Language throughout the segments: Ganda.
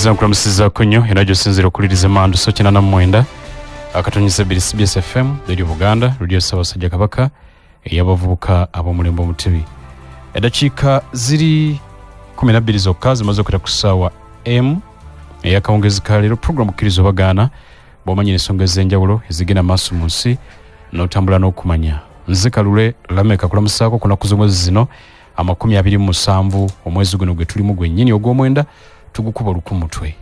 Mpuliriza nkulamusiza kunyo era gyosinzira okuliriza mandu so 89 akatonnyisa CBS FM Radio Buganda Radio Ssaabasajja Kabaka ey'abavubuka ab'omulembe omutebi. Eddakiika ziri 12 zokka zimaze okwita ku ssaawa M ey'akawungezi ka leero programu kkiriza obagaana bw'omanya ensonga ez'enjawulo ezigenda maaso mu nsi n'otambula n'okumanya. Nze Kalule Lameka kulamusaako ku nnaku z'omwezi zino 27 omwezi guno gwe tulimu gwennyini ogw'omwenda tugukuba lukumutwe.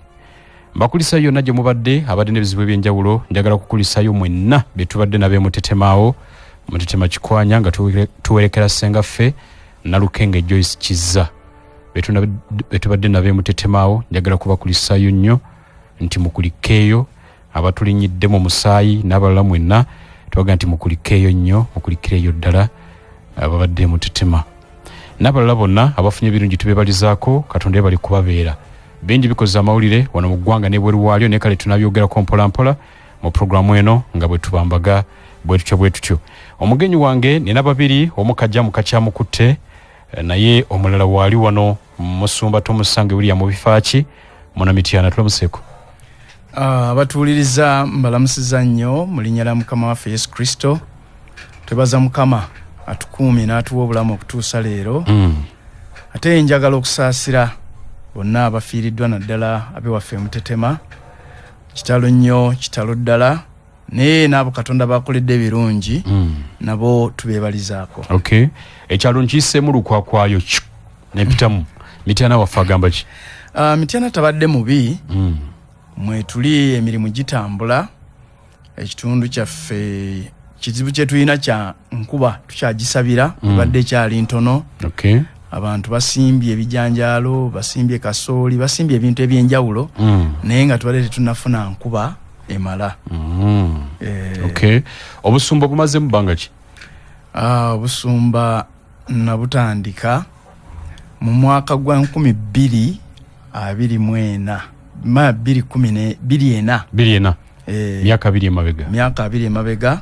Mbakulisayo yonna gye mubadde abadde n'ebizibu eby'enjawulo njagala kukulisayo mwenna bye tubadde nab'e Mutetemawo Mutetema Kikwanya nga tuwerekera Ssengaffe Nalukenge Joyce Kizza be tubadde nab'e Mutetemawo njagala kubakulisayo nnyo nti mukulikeeyo abatulinnyiddemu omusaayi n'abalala mwenna tubaga nti mukulikeeyo nnyo mukulikireeyo ddala ababadde Mutetema n'abalala bonna abafunye ebirungi tubebalizaako Katonda bali kubabeera. Bingi bikoze amawulire wano mu ggwanga n'ebweru waalyo naye kale tunabyogerako mpolampola mu programu eno nga bwe tubambaga bwe tutyo. Omugenyi wange nina babiri omu kajja mu kakyamukutte naye omulala waali wano Musumba Tomusange William Bifaaki Munamityana tulamuseeko. Abatuuliriza mbalamusiza nnyo mu linnya la Mukama waffe Yesu Kristo. Twebaza Mukama atukuumye n'atuwa obulamu okutuusa leero. Ate njagala okusaasira bonna abafiiriddwa naddala abewaffe Mutetema. Kitalo nnyo, kitalo ddala. Naye n'abo Katonda bakoledde ebirungi nabo tubeebalizaako. Okay. Ekyalo nkiyiseemu lukwakwayo nepitamu. Mityana waffe agamba ki? Mityana tabadde mubi. Mwe tuli emirimu gitambula. Ekitundu kyaffe kizibu kye tulina kya nkuba tukyagisabira badde kyali ntono. Okay. Abantu basimbye ebijanjaalo, basimbye kasooli, basimbye ebintu ebyenjawulo naye nga tubadde tetunafuna nkuba emala. Okay. Obusumba bumaze mu bbanga ki? Obusumba nabutandika mu mwaka gwa 2024 2014 myaka 2 emabega. Myaka 2 emabega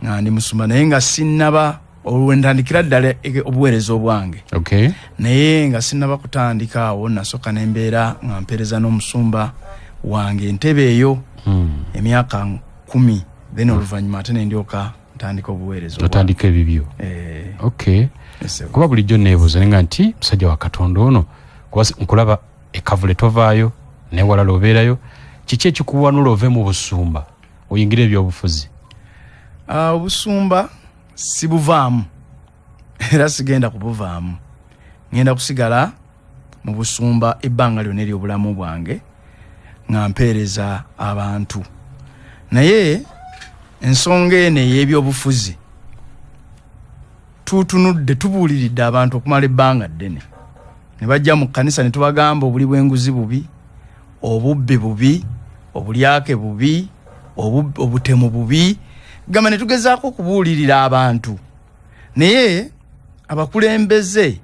nga ndi musumba naye nga sinnaba olwentandikira ddala obuweereza obwange. Okay. Naye nga sinnaba kutandika awo nasooka n'embeera nga mpeereza n'omusumba wange entebe eyo emyaka 10 then oluvannyuma ate ne ndyoka ntandika obuweereza obwange. Otandika ebibyo. Okay. Kuba bulijjo neebuuza nga nti musajja wa Katonda ono kuba nkulaba ekavule tovaayo newalala obeerayo kiki ekikuwanula ove mu busumba oyingire ebyobufuzi? Obusumba sibuvaamu era sigenda kubuvaamu. Ngenda kusigala mu busumba ebbanga lyonna ery'obulamu bwange nga mpeereza abantu. Naye ensonga eno ey'ebyobufuzi tutunudde tubuuliridde abantu okumala ebbanga ddene. Ne bajja mu kkanisa ne tubagamba obuli bw'enguzi bubi, obubbi bubi, obulyake bubi, obutemu bubi. Gamba ne tugezaako okubuulirira abantu. Naye abakulembeze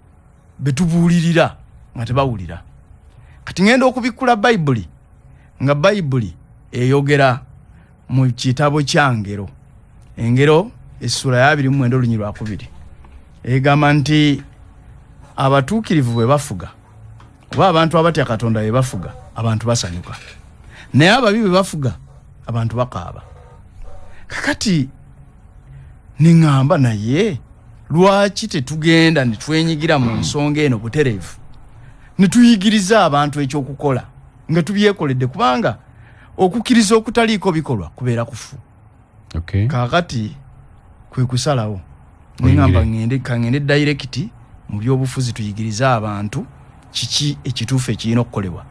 betubuulirira nga tebawulira. Kati ngenda okubikkula Bayibuli nga Bayibuli eyogera mu kitabo kya Ngero. Engero essula ya 29 olunyiri lwa 2. Egamba nti abatuukirivu bwe bafuga oba abantu abatya Katonda bwe bafuga abantu basanyuka. Naye ababi bwe bafuga abantu bakaaba. Kakati ningamba naye lwaki tetugenda ne twenyigira mu nsonga eno butereevu ne tuyigiriza abantu ekyokukola nga tubyekoledde kubanga okukkiriza okutaliiko bikolwa kubeera kufu. Okay. Kakati kwe kusalawo ningamba ngende direct mu byobufuzi tuyigiriza abantu kiki ekituufu ekirina okukolebwa.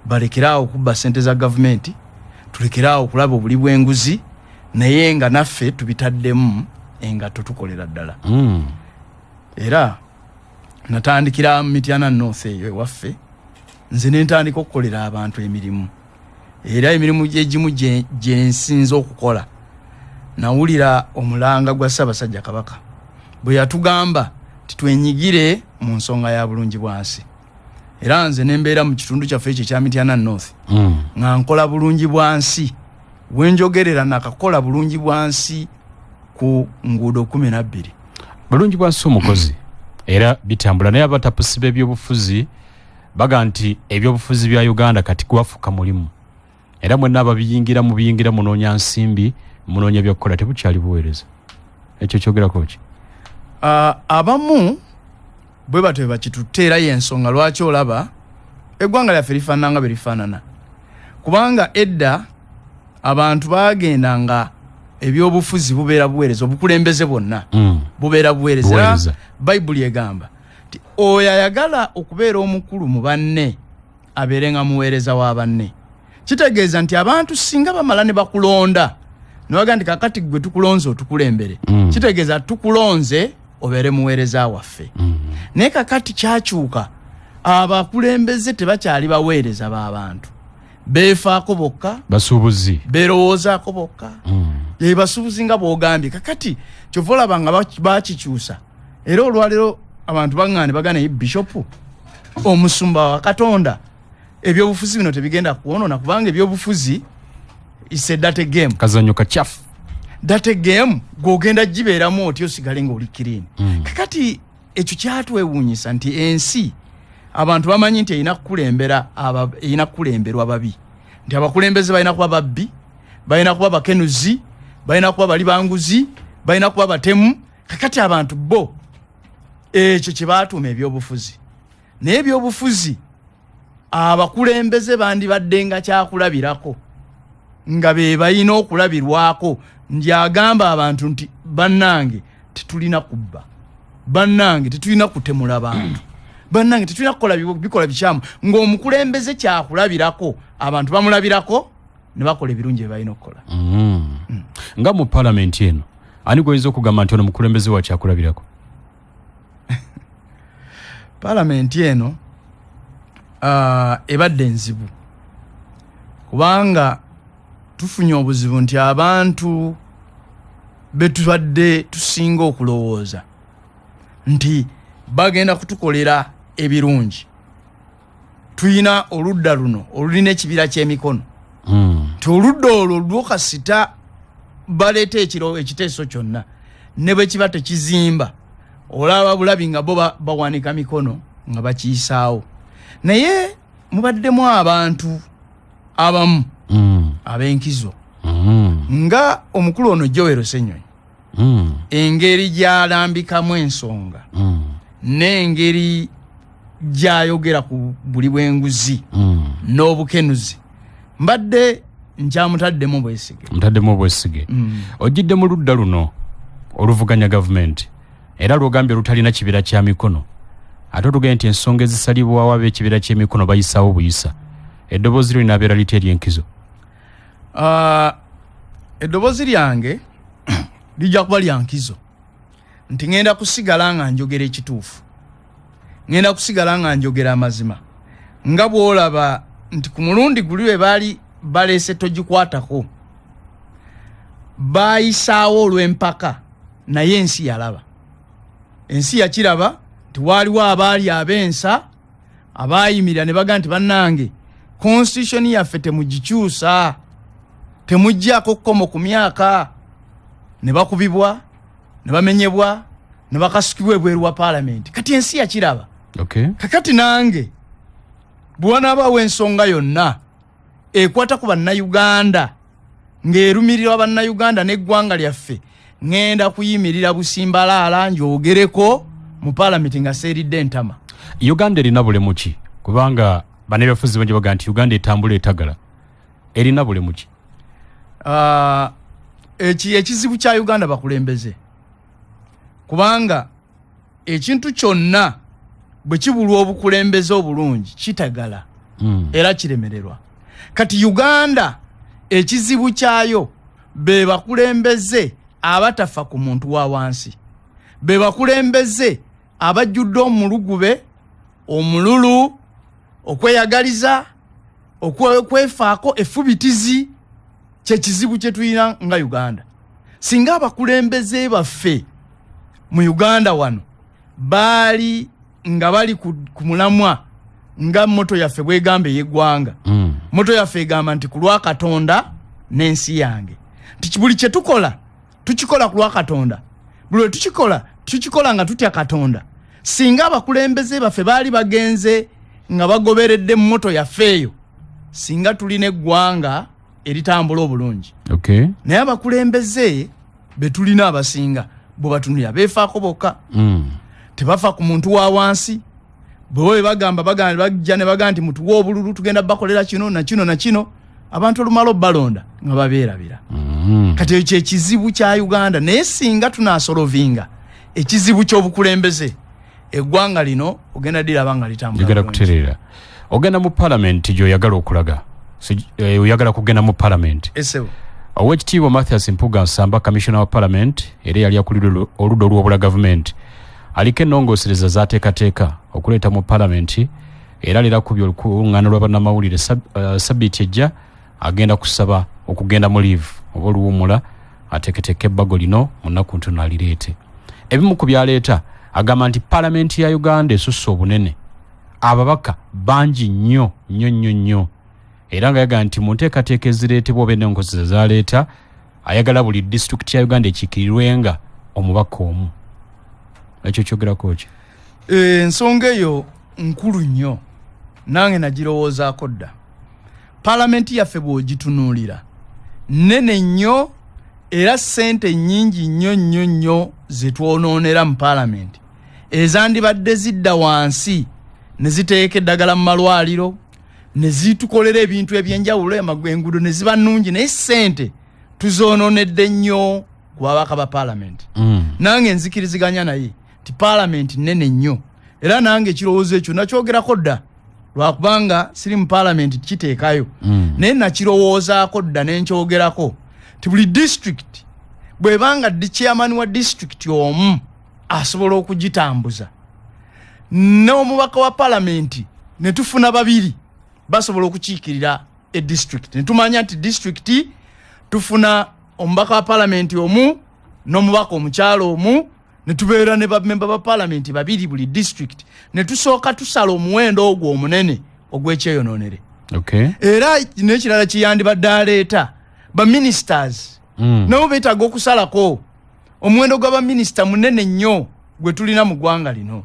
Balekeraawo okubba ssente za gavumenti, tulekeraawo okulaba obuli bw'enguzi naye nga naffe tubitaddemu engatto tukolera ddala. Era natandikira Mityana North eyo ewaffe nze ne ntandika okukolera abantu emirimu. Era emirimu egimu gye nsinza okukola nawulira omulanga gwa Ssaabasajja Kabaka bwe yatugamba titwenyigire mu nsonga ya bulungi bwansi. Era nze nembeera mu kitundu kyaffe ekyo ekya Mityana North nga nkola bulungi bwansi. Wenjogerera nakakola bulungi bwansi ku nguudo 12. Bulungi bwansi omukozi era bitambula naye abatapusiba ebyobufuzi baga nti ebyobufuzi bya Uganda kati gwafuka mulimu era mwenna ababiyingira munoonya nsimbi munoonya byokukola tebukyali buweereza ekyo kyogerako ki abamu bwe batwe bakituteera y'ensonga lwaki olaba eggwanga lyaffe lifaanana nga bwe lifaanana kubanga edda abantu bagendanga ebyobufuzi bubeera buweereza obukulembeze bwonna bubeera buweereza bayibuli egamba nti oyo ayagala okubeera omukulu mu banne abeere nga muweereza wa banne kitegeeza nti abantu singa bamala ne bakulonda nibaga nti kakati gwe tukulonze otukulembere kitegeeza tukulonze obeere muweereza waffe naye kakati kyakyuka abakulembeze tebakyali baweereza b'abantu beefaako bokka basuubuzi beerowoozaako bokka basuubuzi nga bw'ogambye kakati kyova olaba nga bakikyusa era olwaleero abantu baŋŋaane bagana bishopu omusumba wa Katonda ebyobufuzi bino tebigenda kuwonona kubanga ebyobufuzi ise date game kazanyo kachafu date game gogenda jibeeramu oti osigale nga oli clean kakati ekyo kyatwewuunyisa nti ensi abantu bamanyi nti erina kulemberwa babi nti abakulembeze balina kuba babbi balina kuba bakenuzi balina kuba bali banguzi balina kuba batemu kakati abantu bo ekyo kye baatuuma ebyobufuzi naye ebyobufuzi abakulembeze bandibadde nga kyakulabirako nga be balina okulabirwako ndyagamba abantu nti bannange tetulina kubba bannange tetulina kutemula bantu bannange tetulina kukola bikola bikyamu ng'omukulembeze kyakulabirako abantu bamulabirako ne bakola ebirungi bye balina okukola nga mu palamenti eno ani goyinza okugamba nti ono mukulembeze wa kyakulabirako palamenti eno ebadde nzibu kubanga tufunye obuzibu nti abantu betubadde tusinga okulowooza nti bagenda kutukolera ebirungi tuyina oludda luno olulina ekibira ky'emikono nti oludda olwo lwokasita baleeta ekiteeso kyonna ne bwe kiba tekizimba olaba bulabi nga bo bawanika mikono nga bakiyisaawo naye mubaddemu abantu abamu ab'enkizo nga omukulu ono Joel Ssenyonyi engeri gy'alambikamu ensonga n'engeri gy'ayogera ku buli bw'enguzi n'obukenuzi mbadde nkyamutaddemu obwesige ojjidde mu ludda luno oluvuganya gavumenti era lwogambye lutalina kibira kya mikono ate otugambye nti ensonga ezisalibwawo ab'ekibira ky'emikono bayisaawo buyisa eddoboozi lyo linaabeera lite ery'enkizo eddoboozi lyange lijja kuba lya nkizo nti ŋŋenda kusigala nga njogera ekituufu ŋŋenda kusigala nga njogera amazima nga bw'olaba nti ku mulundi guli we baali baleese togikwatako baayisaawo olw'empaka naye ensi yalaba ensi yakiraba nti waaliwo abaali ab'ensa abaayimirira ne baga nti bannange constitution yaffe temugikyusa temuggyako kkomo ku myaka ne bakubibwa ne bamenyebwa ne bakasukibwa ebweru wa palamenti kati ensi yakiraba kakati nange bw'anaabaawo ensonga yonna ekwata ku bannayuganda ng'erumirira bannayuganda n'eggwanga lyaffe ŋŋenda kuyimirira busimbalaala njogereko mu palamenti nga seeridde entama Uganda erina bulemu ki kubanga bannabyabufuzi bangi baga nti Uganda etambula etagala erina bulemu ki ekizibu kya Uganda bakulembeze kubanga ekintu kyonna bwe kibulwa obukulembeze obulungi kitagala era kiremererwa kati Uganda ekizibu kyayo be bakulembeze abatafa ku muntu wa wansi be bakulembeze abajjudde omulugube omululu okweyagaliza okwefaako effubitizi kyekizibu kye tulina nga Uganda singa abakulembeze baffe mu Uganda wano baali nga bali ku mulamwa nga moto yaffe bwegamba ey'eggwanga moto yaffe egamba nti ku lwa Katonda n'ensi yange nti buli kye tukikola ku lwa Katonda buli tukikola nga tutya Katonda singa abakulembeze baffe baali bagenze nga bagoberedde moto yafeeyo singa tulina eggwanga eritambula obulungi. Okay. Naye abakulembeze betulina abasinga bo batunulira beefaako bokka. Tebafa ku muntu wa wansi. Bwe bagamba bajja ne bagamba nti mutuwa obululu tugenda bakolera kino na kino na kino. Abantu olumalo balonda nga babeerabira. Kati ekyo ekizibu kya Uganda naye singa tunasolovinga ekizibu ky'obukulembeze eggwanga lino ogenda diraba nga litambula. Ogenda kutereera. Ogenda mu parliament gy'oyagala okulaga. Oyagala kugenda mu parliament. Esewo. Owekitiibwa Mathias Mpuga Nsamba commissioner wa parliament era yali akulira oludda olw'obula government aliko ennongoosereza z'ateekateeka okuleeta mu parliament era lirakubye olukuŋŋaana lw'abannamawulire sabbiiti ejja agenda kusaba okugenda mu leave oba oluwummula ateeketeeka ebbago lino mu nnaku ntono alireete. Ebimu ku byaleeta agamba nti parliament ya Uganda esusse obunene, ababaka bangi nnyo era nga yagamba nti mu nteekateeka ezireetebwa oba ennongoosereza zaleeta ayagala buli disitulikiti ya Uganda ekiikirirwenga omubaka omu. Ekyo kyogerako ki? Ensonga eyo nkulu nnyo nange nagirowoozaako dda. Parliament yaffe bw'ogitunuulira nnene nnyo era ssente nnyingi nnyo ze twonoonera mu parliament ezandibadde zidda wansi ne ziteeka eddagala mu malwaliro ne zitukolera ebintu ebyenjawulo enguudo ne ziba nnungi naye ssente tuzoonoonedde nnyo ku babaka ba parliament. Nange nzikiriziganya naye ti parliament nnene nnyo era nange ekirowoozo ekyo nakyogerako dda lwakubanga siri mu parliament kiteekayo naye nakirowoozaako dda nenkyogerako ti buli district bwebanga ddi chairman wa district omu asobola okugitambuza n'omubaka wa parliament ne tufuna babiri basobola okukiikirira district ne tumanya nti district tufuna omubaka wa parliament omu n'omubaka omukyalo omu ne tubeera ne bamemba ba parliament babiri buli district ne tusooka tusala omuwendo ogwo omunene ogw'ekyeyonoonere. Okay. Era n'ekirala kiyandibadde aleeta ba ministers nabo beetaaga okusalako omuwendo gw'abaminisita munene nnyo gwe tulina mu ggwanga lino.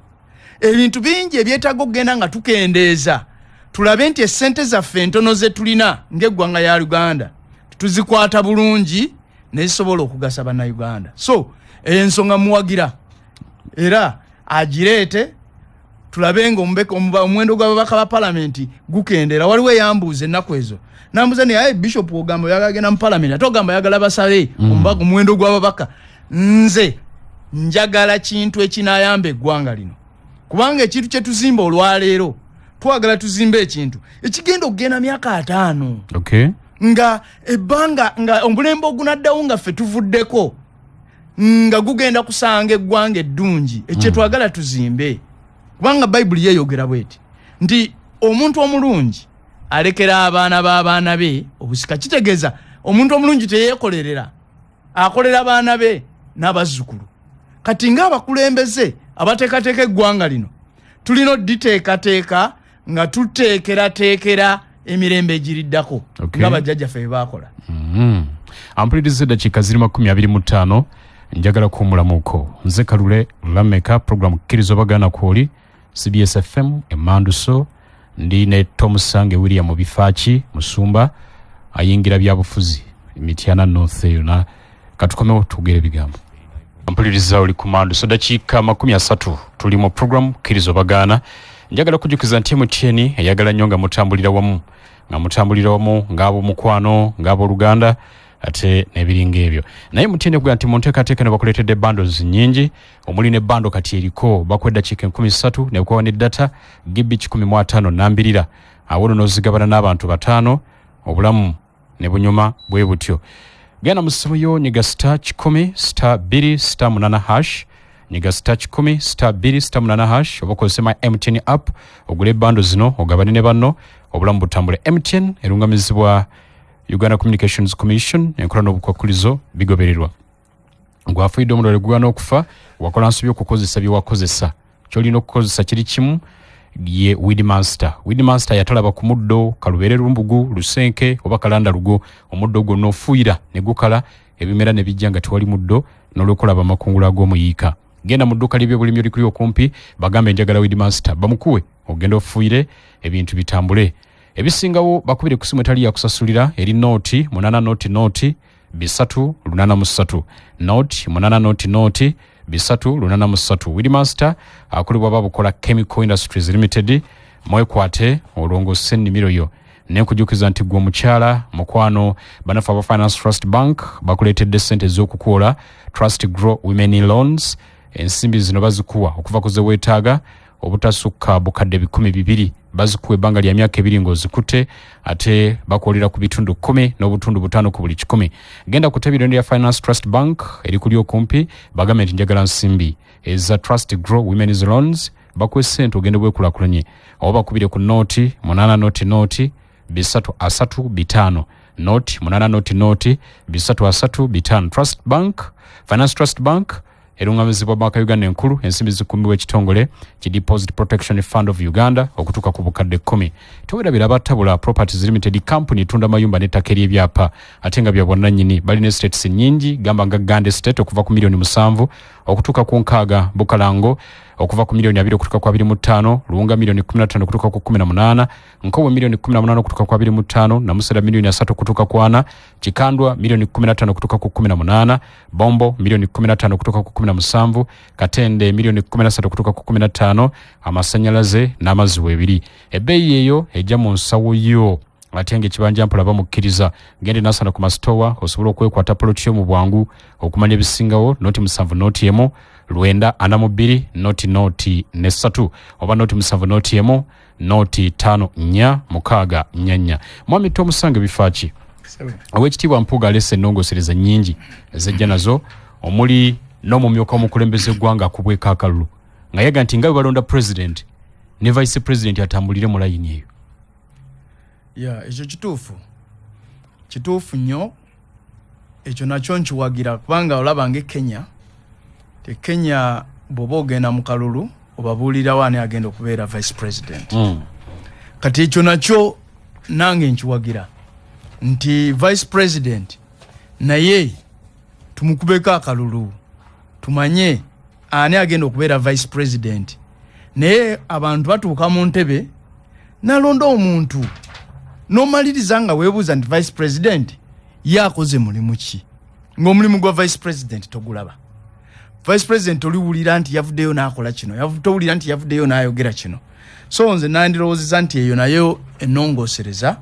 Ebintu bingi ebyetaaga okugenda nga tukendeeza tulabe nti essente zaffe entono ze tulina ng'eggwanga ya Uganda tuzikwata bulungi ne zisobola okugasa bannayuganda. So ensonga muwagira era agireete tulabe nga omuwendo gw'ababaka ba parliament gukendera. Waliwo eyambuuza ennaku ezo nambuuza naye bishop ogamba oyagala mu parliament ate ogamba oyagala basabe omuwendo gw'ababaka. Nze njagala kintu ekinayamba eggwanga lino kubanga ekintu kye tuzimba olwaleero twagala tuzimba ekintu ekigenda okugenda myaka 5. Okay. Nga ebbanga nga omulembe ogunaddawo nga ffe tuvuddeko nga gugenda kusanga eggwanga eddungi ekye twagala tuzimbe kubanga Bayibuli yeeyogera bweti nti omuntu omulungi alekera abaana b'abaana be obusika. Kitegeeza omuntu omulungi teyeekolerera, akolera abaana be n'abazzukulu. Kati ng'abakulembeze abateekateeka eggwanga lino tulina odditeekateeka nga tuteekerateekera emirembe egiriddako nga bajjajjaffe bye baakola. Ampuliriza eddakiika ziri 25 njagala kuwummulamuko. Nze Kalule Lameka program kkiriza obagana kwoli CBS FM Emanduso ndi ne Tom Sange William Bifachi Musumba ayingira byabufuzi Mityana North yona katukomewo tugere bigambo. Ampuliriza oli Kumanduso eddakiika 30 tuli mu program kkiriza obagana. Njagala kujukiza nti MTN eyagala nnyo nga mutambulira wamu ng'abo mukwano ng'abo Luganda ate n'ebiringa ebyo. Naye MTN gwa nti munteekateeka ne bakuleetedde bundles nnyingi omuli ne bando kati eriko bakwedda dakiika 13 ne bukuwa ne data GB 15 nambirira awo n'ozigabana n'abantu 5 obulamu ne bunyuma bwe butyo. Genda mu ssimu yo nyiga *2*8# nyiga *10*2*8# oba okozesa MTN app ogule bando zino ogabane ne banno obulamu butambule. MTN erungamizibwa Uganda Communications Commission enkola n'obukwakulizo bigobererwa. Ngwafuidde omulole gugana okufa wakola nsobi okukozesa bye wakozesa. Kyolina okukozesa kiri kimu ye Weedmaster. Weedmaster yatalaba ku muddo kalubeere lumbugu lusenke oba kalanda lugo omuddo gwo n'ofuuyira ne gukala ebimera ne bijja nga tewali muddo n'olwokulaba amakungula ag'omuyiika. genda mu dduuka ly'ebyobulimi erikuli okumpi bagambe njagala Weedmaster bamukuwe ogenda ofuuyire ebintu bitambule. Ebisingawo bakubire ku ssimu etali yakusasulira eri nooti 8 nooti 383 nooti 8 nooti 383. Weedmaster akulibwa babukola Chemical Industries Limited. Mwekwate olongose ennimiro yo nenkujukiza nti gwe omukyala mukwano banafu aba Finance Trust Bank bakuleetedde ssente ez'okukola Trust Grow Women in Loans. Ensimbi zino bazikuwa okuva ku ze weetaaga obutasukka bukadde 200 bazikuwa ebbanga lya myaka 2 ng'ozikutte ate bakolera ku bitundu 10 n'obutundu 5 ku buli 100. Genda ku ttebiro lya Finance Trust Bank erikuli okumpi bagambe nti njagala nsimbi eza Trust Grow Women's Loans bakuwe ssente ogende bwekulakulanye oba bakubire ku nooti 8 nooti 335 nooti 8 nooti 335. Trust Bank, Finance Trust Bank erungamizibwa Banka Uganda enkulu ensimbi zikuumibwa ekitongole ki Deposit Protection Fund of Uganda okutuuka ku bukadde 10. Towerabira Batabula Properties Limited company tunda mayumba n'ettaka ery'ebyapa ate nga bya bwannannyini balina estates nnyingi gamba nga Ganda Estate okuva ku milioni 7 okutuuka ku 6, Bukalango okuva ku milioni 2 okutuuka ku 25, Luwunga milioni 15 okutuuka ku 18, Nkowe milioni 18 okutuuka ku 25, Namusera milioni 3 okutuuka ku 4, Kikandwa milioni 15 okutuuka ku 18, Bombo milioni 15 okutuuka ku 17, Katende milioni 13 okutuuka ku 15, amasannyalaze n'amazzi weebiri. Ebbeeyi eyo ejja mu nsawo yo ate ng'ekibanja mpola bamukkiriza gende nasana ku masitowa osobola okwekwata poloti yo mu bwangu okumanya ebisingawo nooti 7 nooti emu 942 nooti 3 oba nooti 7 nooti emu nooti 5 Mwami Tomusange bifaaki Oweekitiibwa Mpuuga alese ennongosereza nnyingi ezejja nazo omuli n'omumyuka omukulembeze eggwanga akubweko akalulu nga yaga nti nga bwe balonda president ne vice president atambulire mu layini eyo. Ekyo kituufu nnyo ekyo nakyo nkiwagira kubanga olaba ng'Ekenya Kenya bw'oba ogenda mu kalulu obabuulirawo ani agenda okubeera vice president. Kati ekyo nakyo nange nkiwagira nti vice president naye tumukubeko akalulu tumanye ani agenda okubeera vice president. Naye abantu batuuka mu ntebe nalonda omuntu n'omaliriza nga weebuuza nti vice president yakoze mulimu ki ng'omulimu gwa vice president togulaba. Vice president oliwulira nti yavuddeyo n'akola kino towulira nti yavuddeyo n'ayogera kino. So nze nandirowoozeza nti eyo nayo ennongoosereza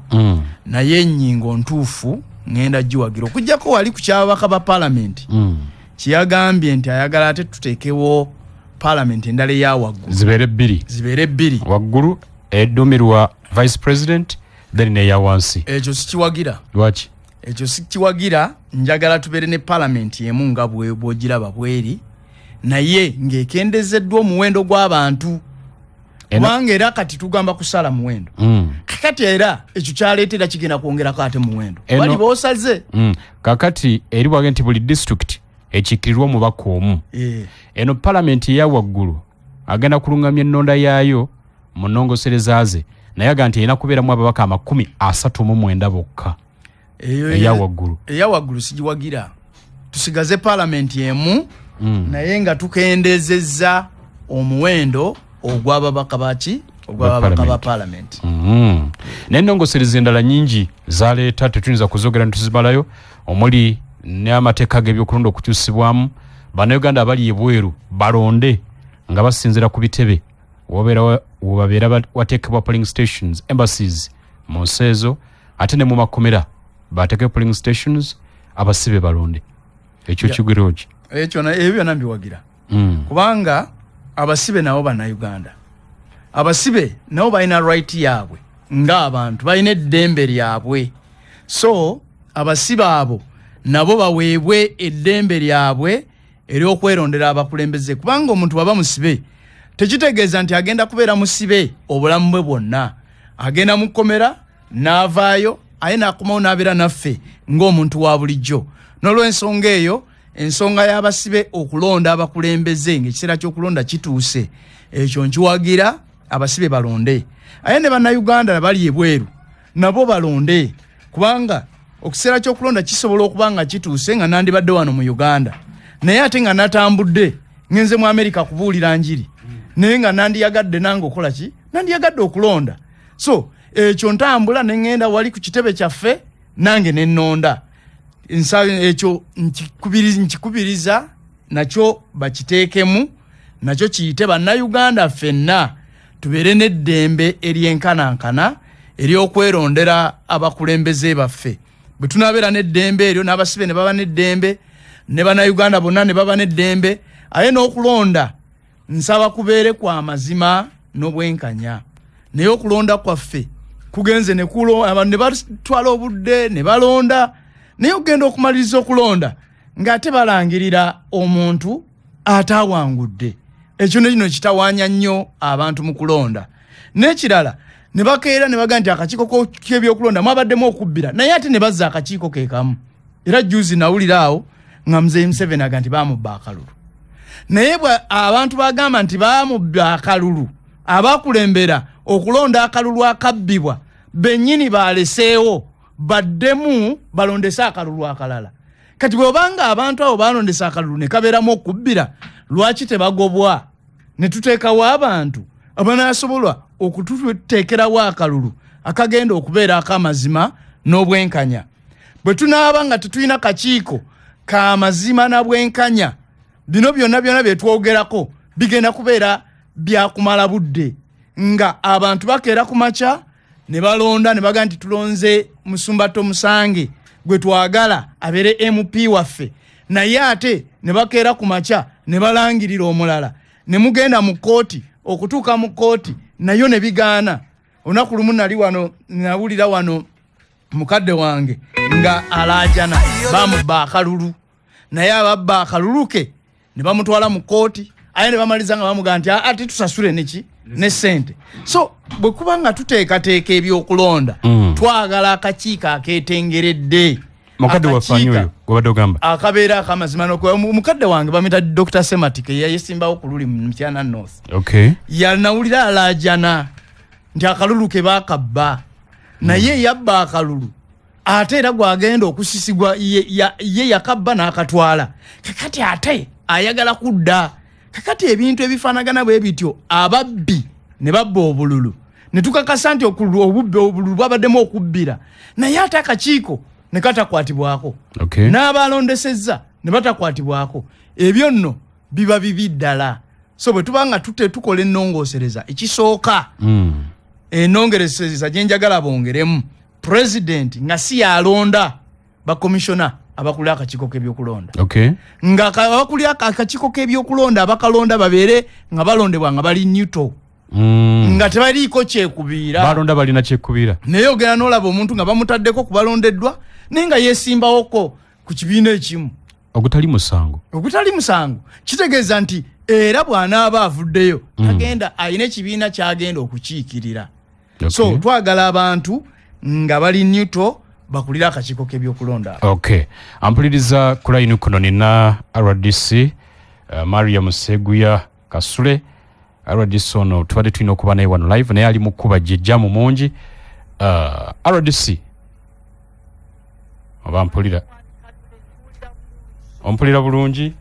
naye ennyingo ntuufu ngenda giwagira okuggyako wali ku kyababaka ba paalamenti kyeyagambye nti ayagala ate tuteekewo paalamenti endala eya waggulu zibeere bbiri waggulu edduumirwa vice president then neya wansi. Ekyo sikiwagira. Lwaki? Ekyo sikiwagira. Njagala tubeere ne paalamenti emu nga bw'ogiraba bweri naye ng'ekendezeddwa omuwendo gw'abantu kubanga era kati tugamba kusala muwendo kakati era ekyo kyaleetera kigenda kwongerako ate muwendo bali boosaze kakati eri bwage nti buli district ekikirirwa omubaka omu eno paalamenti eya waggulu agenda kulungamya ennonda yaayo mu nnongosereza ze naye aga nti erina kubeeramu ababaka 39 bokka. Eya waggulu sigiwagira tusigaze paalamenti emu naye nga tukendezezza omuwendo ogw'ababaka baki ogw'ababaka ba paalamenti. N'ennongosereza endala nnyingi zaleeta tetuyinza kuzogera ntuzimalayo omuli n'amateeka g'ebyokulonda okukyusibwamu bannayuganda abali ebweru balonde nga basinzira ku bitebe wobabeera wateekebwa polling stations embassies mu nsi ezo ate ne mu makomera bateeke polling stations abasibe balonde. Ekyo kigwero ki? Ekyo ebyo nambiwagira kubanga abasibe nabo bannayuganda abasibe nabo balina right yaabwe ng'abantu balina eddembe lyabwe. So abasibe abo nabo baweebwe eddembe lyabwe ery'okwerondera abakulembeze kubanga omuntu waba musibe tekitegeeza nti agenda kubeera musibe obulamu bwe bwonna. Agenda mu kkomera n'avaayo aye n'akomawo n'abeera naffe ng'omuntu wa bulijjo. N'olw'ensonga eyo ensonga y'abasibe okulonda abakulembeze ng'ekiseera ky'okulonda kituuse ekyo nkiwagira abasibe balonde. Aye ne bannayuganda bali ebweru nabo balonde kubanga okuseera ky'okulonda kisobola okuba nga kituuse nga nandibadde wano mu Uganda naye ate nga natambudde ngenze mu America kubuulira njiri naye nga nandiyagadde nange okola ki nandiyagadde okulonda so ekyo ntambula ne ngenda wali ku kitebe kyaffe nange ne nnonda ekyo nkikubiriza nakyo bakiteekemu nakyo kiyite bannayuganda ffenna tubeere n'eddembe ery'enkanankana ery'okwerondera abakulembeze baffe bwe tunaabeera n'eddembe eryo n'abasibe ne baba n'eddembe ne bannayuganda bonna ne baba n'eddembe aye n'okulonda nsaba kubeere kwa mazima n'obwenkanya naye okulonda kwaffe kugenze ne batwala obudde ne balonda naye ogenda okumaliriza okulonda ng'ate balangirira omuntu atawangudde ekyo nekino kitawaanya nnyo abantu mu kulonda n'ekirala ne bakeera ne baga nti akakiiko k'ebyokulonda mwabaddemu okubbira naye ate ne bazza akakiiko ke kamu era juzi nawulira awo nga Mzee Museveni aga nti baamubba akalulu naye abantu bagamba nti baamubba akalulu abakulembera okulonda akalulu akabbibwa bennyini baleseewo baddemu balondese akalulu akalala kati bw'obanga abantu abo balondesa akalulu ne kabeeramu okubbira lwaki tebagobwa ne tuteekawo abantu abanaasobola okututeekerawo akalulu akagenda okubeera ak'amazima n'obwenkanya bwe tunaaba nga tetulina kakiiko ka mazima na bwenkanya bino byonna bye twogerako bigenda kubeera byakumala budde nga abantu bakeera ku makya ne balonda ne baga nti tulonze Musumbato Musange gwe twagala abeere MP waffe naye ate ne bakeera ku makya ne balangirira omulala ne mugenda mu kooti okutuuka mu kooti nayo ne bigaana olunaku lumu nali wano nawulira wano mukadde wange nga alaajana bamubba akalulu naye ababba akalulu ke ne bamutwala mu kooti aye ne bamaliza nga bamugaa nti ate tusasule neki ne ssente so bwe kuba nga tuteekateeka ebyokulonda twagala akakiiko akeetengeredde mukadde wafanye oyo gwebadde ogamba akabeera akamazima mukadde wange bamuyita Dr. Sematike yesimbawo ku luli mu Mityana North yanawulira alaajana nti akalulu ke baakabba naye yabba akalulu ate era gwagenda okusisibwa ye yakabba n'akatwala kakati ate ayagala kudda kakati ebintu ebifaanagana bwe bityo ababbi ne babba obululu ne tukakasa nti obubbi obululu bwabaddemu okubbira naye ate akakiiko ne katakwatibwako n'abalondesezza ne batakwatibwako ebyo nno biba bibi ddala so bwe tuba nga tukola ennongoosereza ekisooka ennongereza gye njagala bongeremu president nga si yalonda bakomishona abakulira akakiiko k'ebyokulonda nga abakulira akakiiko k'ebyokulonda abakalonda babeere nga balondebwa nga bali nyuto nga tebaliiko kyekubiira balonda balina kyekubiira naye ogenda n'olaba omuntu nga bamutaddeko kubalondeddwa naye nga yeesimbawoko ku kibiina ekimu ogutali musango kitegeeza nti era bw'anaaba avuddeyo tagenda alina ekibiina kyagenda okukiikirira so twagala abantu nga bali nyuto bakulira akakiiko k'ebyokulonda ampuliriza ku layini kuno nina RDC Maria Museguya Kasule RDC ono tubadde tulina okuba naye wano live naye ali mu kkuba jjejjamu mungi RDC oba mpulira bulungi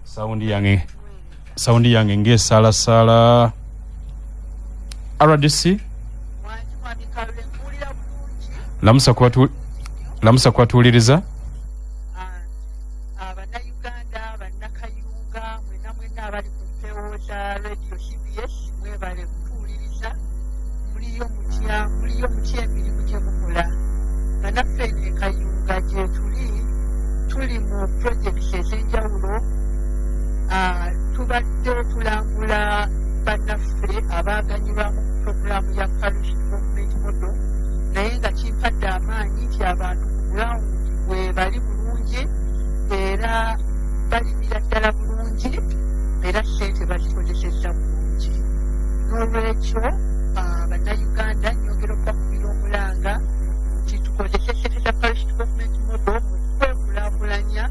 saundi yange ng'esaalasala RDC lamusa kwatuuliriza abannayuganda bannakayunga mwena mwena abali ku mpewo za radio CBS mwebale kutuuliriza muliyo mutya emirimu gye mukola nga naffe ne kayunga gye tuli mu projects ez'enjawulo tubadde tulambula bannaffe abaaganyulwa mu puroguramu ya parish development model naye nga kimpadde amaanyi nti abantu ku gulawundi bwe bali bulungi era balimira ddala bulungi era ssente bazikozesezza bulungi n'olwekyo bannayuganda nyongera okubakubira omulanga nti tukozese ssente za parish development model mu kwekulaakulanya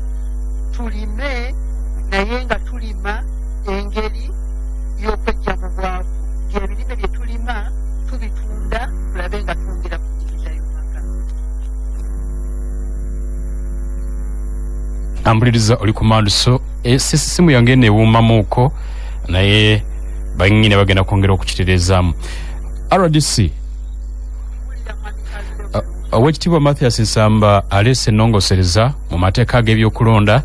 tulime naye nga tulima engeri y'okwejja mu bwavu ng'ebirime bye tulima tubitunda tulabe nga twongera kunyirizayo maka Ambuliriza oli kumando so simu yange neewuma muko naye banyine bagenda kwongera okukitereezaamu. RDC Oweekitiibwa Mathias Nsamba aleese ennongosereza mu mateeka g'ebyokulonda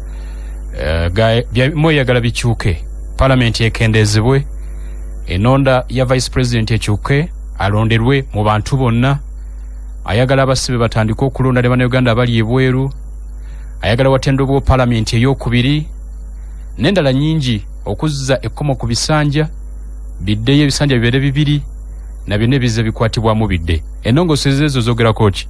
mweyagala bikyuke, Paalamenti ekendeezebwe, ennonda ya Vice President ekyuke, alonderwe mu bantu bonna, ayagala abasibe batandika okulonda ne bannayuganda abali ebweru, ayagala watendo bwo Paalamenti ey'okubiri n'endala nnyingi okuzza ekkomo ku bisanja, biddeyo ebisanja bibeere bibiri na byonna ebize bikwatibwamu bidde. Ennongosereza ezo zoogerako ki?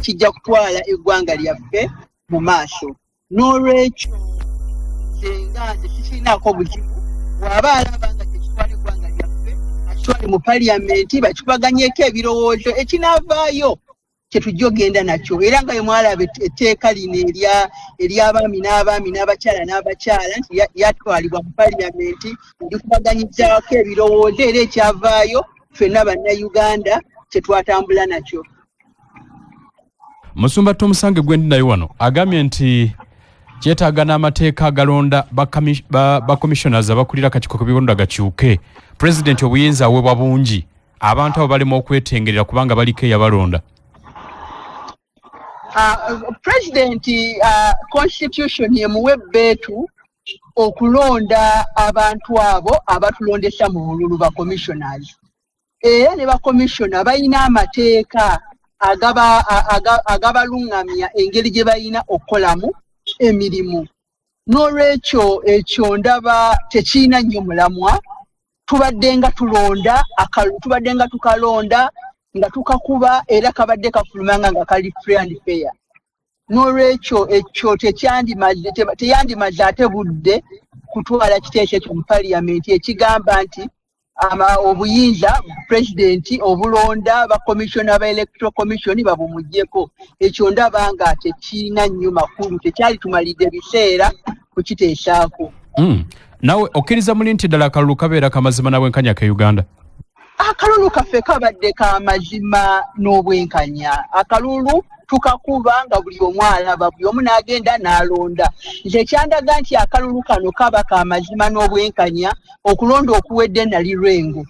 kijja kutwala eggwanga lyaffe mu maaso. N'olwekyo senga nze sikirinaako buzibu bw'aba alaba nga tekitwala eggwanga lyaffe akitwale mu Paalamenti bakikubaganyeeko ebirowoozo ekinaavaayo kye tujja ogenda nakyo. Era nga bwe mwalaba etteeka lino ery'abaami n'abaami n'abakyala n'abakyala nti lyatwalibwa mu Paalamenti ndikubaganyizaako ebirowoozo era ekyavaayo ffenna bannayuganda kye twatambula nakyo. Musumba Tomusange gwendi naye wano agambye nti kyetaaga n'amateeka agalonda ba commissioners abakulira akakiiko k'ebirondoola gakyuke, President obuyinza aweebwa bungi, abantu abo balema okwetengerera kubanga baliko eyabalonda. President constitution yemuwe bbeetu okulonda abantu abo abatulondesa mu bululu ba commissioners. Era ne ba commissioner balina amateeka agabalungamya engeri gye balina okukolamu emirimu. N'olwekyo ekyo ndaba tekiina nnyo mulamwa. Tubadde nga tukalonda nga tukakuba era kabadde kafulumanga nga kali free and fair. N'olwekyo ekyo teyandimaze ate budde kutwala kiteeso ekyo mu Paalamenti ekigamba nti obuyinza President obulonda ba commissioner ba electoral commission babumugyeko. Ekyo ndaba nga tekiina nnyo makulu, tekyali tumalidde biseera kukiteesaako. Nawe okkiriza muli nti ddala akalulu kabeera kamazima n'abwenkanya ke Uganda? Akalulu kaffe kabadde kamazima n'obwenkanya. Akalulu tukakuba nga buli omu alaba, buli omu n'agenda n'alonda. Nze kyandaga nti akalulu kano kaba kamazima n'obwenkanya okulonda okuwedde nali lwengo.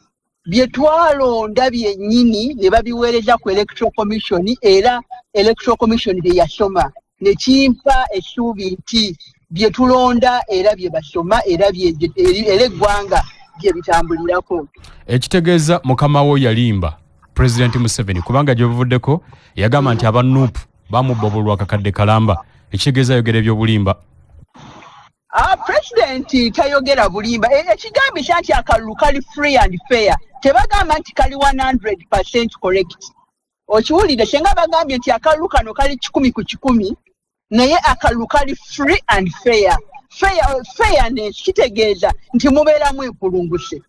Bye twalonda byennyini ne babiweereza ku Electoral Commission era Electoral Commission bye yasoma. Ne kimpa essuubi nti bye tulonda era bye basoma era eggwanga bye bitambulirako. Ekitegeeza mukama wo yalimba President Museveni kubanga gyebuvuddeko yagamba nti abanupu bamubobulwa kakadde kalamba. Ekitegeeza yogera ebyobulimba. President tayogera bulimba. Ekigambisa nti akalulu kali free and fair. Tebagamba nti kali 100% correct. Okiwulire senga bagambye nti akalulu kano kali 100 ku 100 naye akalulu kali free and fair. Fairness kitegeeza nti mubeeramu empulunguse.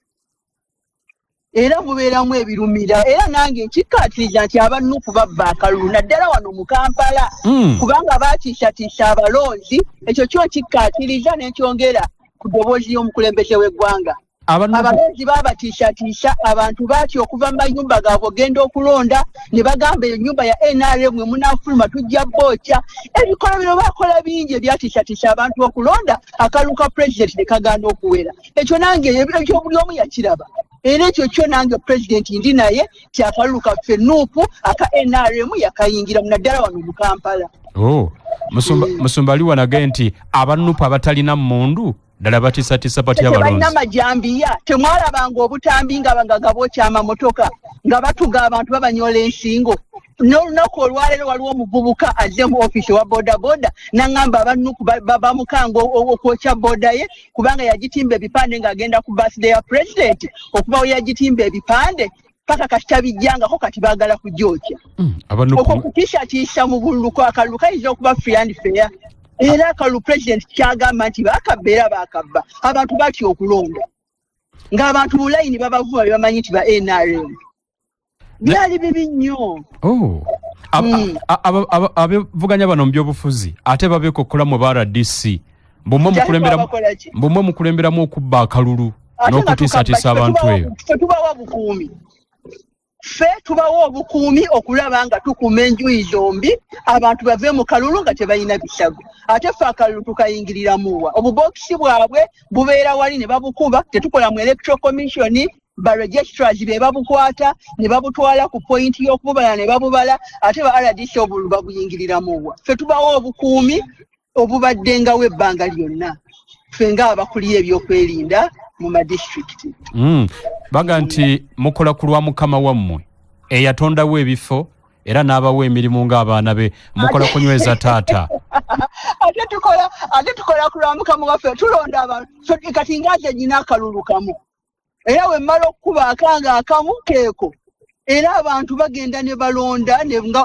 Era mubeeramu ebirumira. Era nange nkikkaatiriza nti abanufu babba akalulu naddala wano mu Kampala kubanga baatiisatiisa abalonzi. Ekyo kyo nkikkaatiriza n'enkyongera ku ddoboozi y'omukulembeze w'eggwanga. Abalonzi babatiisatiisa abantu batya okuva mu mayumba gaabwe ogenda okulonda ne bagamba ennyumba ya NRM munaafuluma tujja bookya. Ebikola bino bakola bingi ebyatiisatiisa abantu okulonda, akalulu ka President ne kagaana okuwera. Ekyo nange ekyo buli omu yakiraba. Era ekyo kyo nange President ndi naye ti akalulu kaffe nuupu aka NRM yakayingira mu naddala wano mu Kampala. Musumba ali wanagaye nti abanupu abatalina mundu ddala batisatisa batya abalonzi. Tebalina majambiya, temwalabanga obutambi nga bangagabokya amamotoka nga batuga abantu babanyola ensingo. N'olunaku olwaleero waliwo omuvubuka azze mu ofiisi wa bodaboda n'aŋŋamba abanuku bamukanga okwokya boda ye kubanga yagitimba ebipande ng'agenda ku birthday ya president okuba we yagitimba ebipande paka kati tabijjangako kati baagala kugyokya. Okwo kutiisatiisa mu bululu akalulu kayinza okuba free and fair. Era akalulu president kyagamba nti baakabba baakabba abantu batya okulonda ng'abantu mu layini babavuba be bamanyi nti ba NRM. Byali bibi nnyo. Abavuganya bano mu byobufuzi ate babeekokola mu RDC mbumwe mukulemberamu okubba akalulu n'okutiisatiisa abantu eyo. Tubawa bukuumi. Ffe tubawa obukuumi okulaba nga tukuuma enjuyi zombi abantu bave mu kalulu nga tebalina bisago. Ate ffe akalulu tukayingiriramuwa. Obubokisi bwabwe bubeera wali ne babukuba tetukola mu electoral commission ba registrars be babukwata ne babutwala ku point y'okubala ne babubala ate ba RDC obulu babuyingiriramuwa. Ffe tubawa obukuumi obubaddengawo ebbanga lyonna ffe nga abakulira ebyokwerinda mu madistrict. Baga nti mukola ku lwa Mukama wammwe eyatondawo ebifo era n'abawa emirimu ng'abaana be mukola kunyweza taata. ate tukola ku lwa Mukama waffe tulonda abantu kati ng'ate nyina akalulu kamu era we mmala okukuba akanga akamu keeko era abantu bagenda ne balonda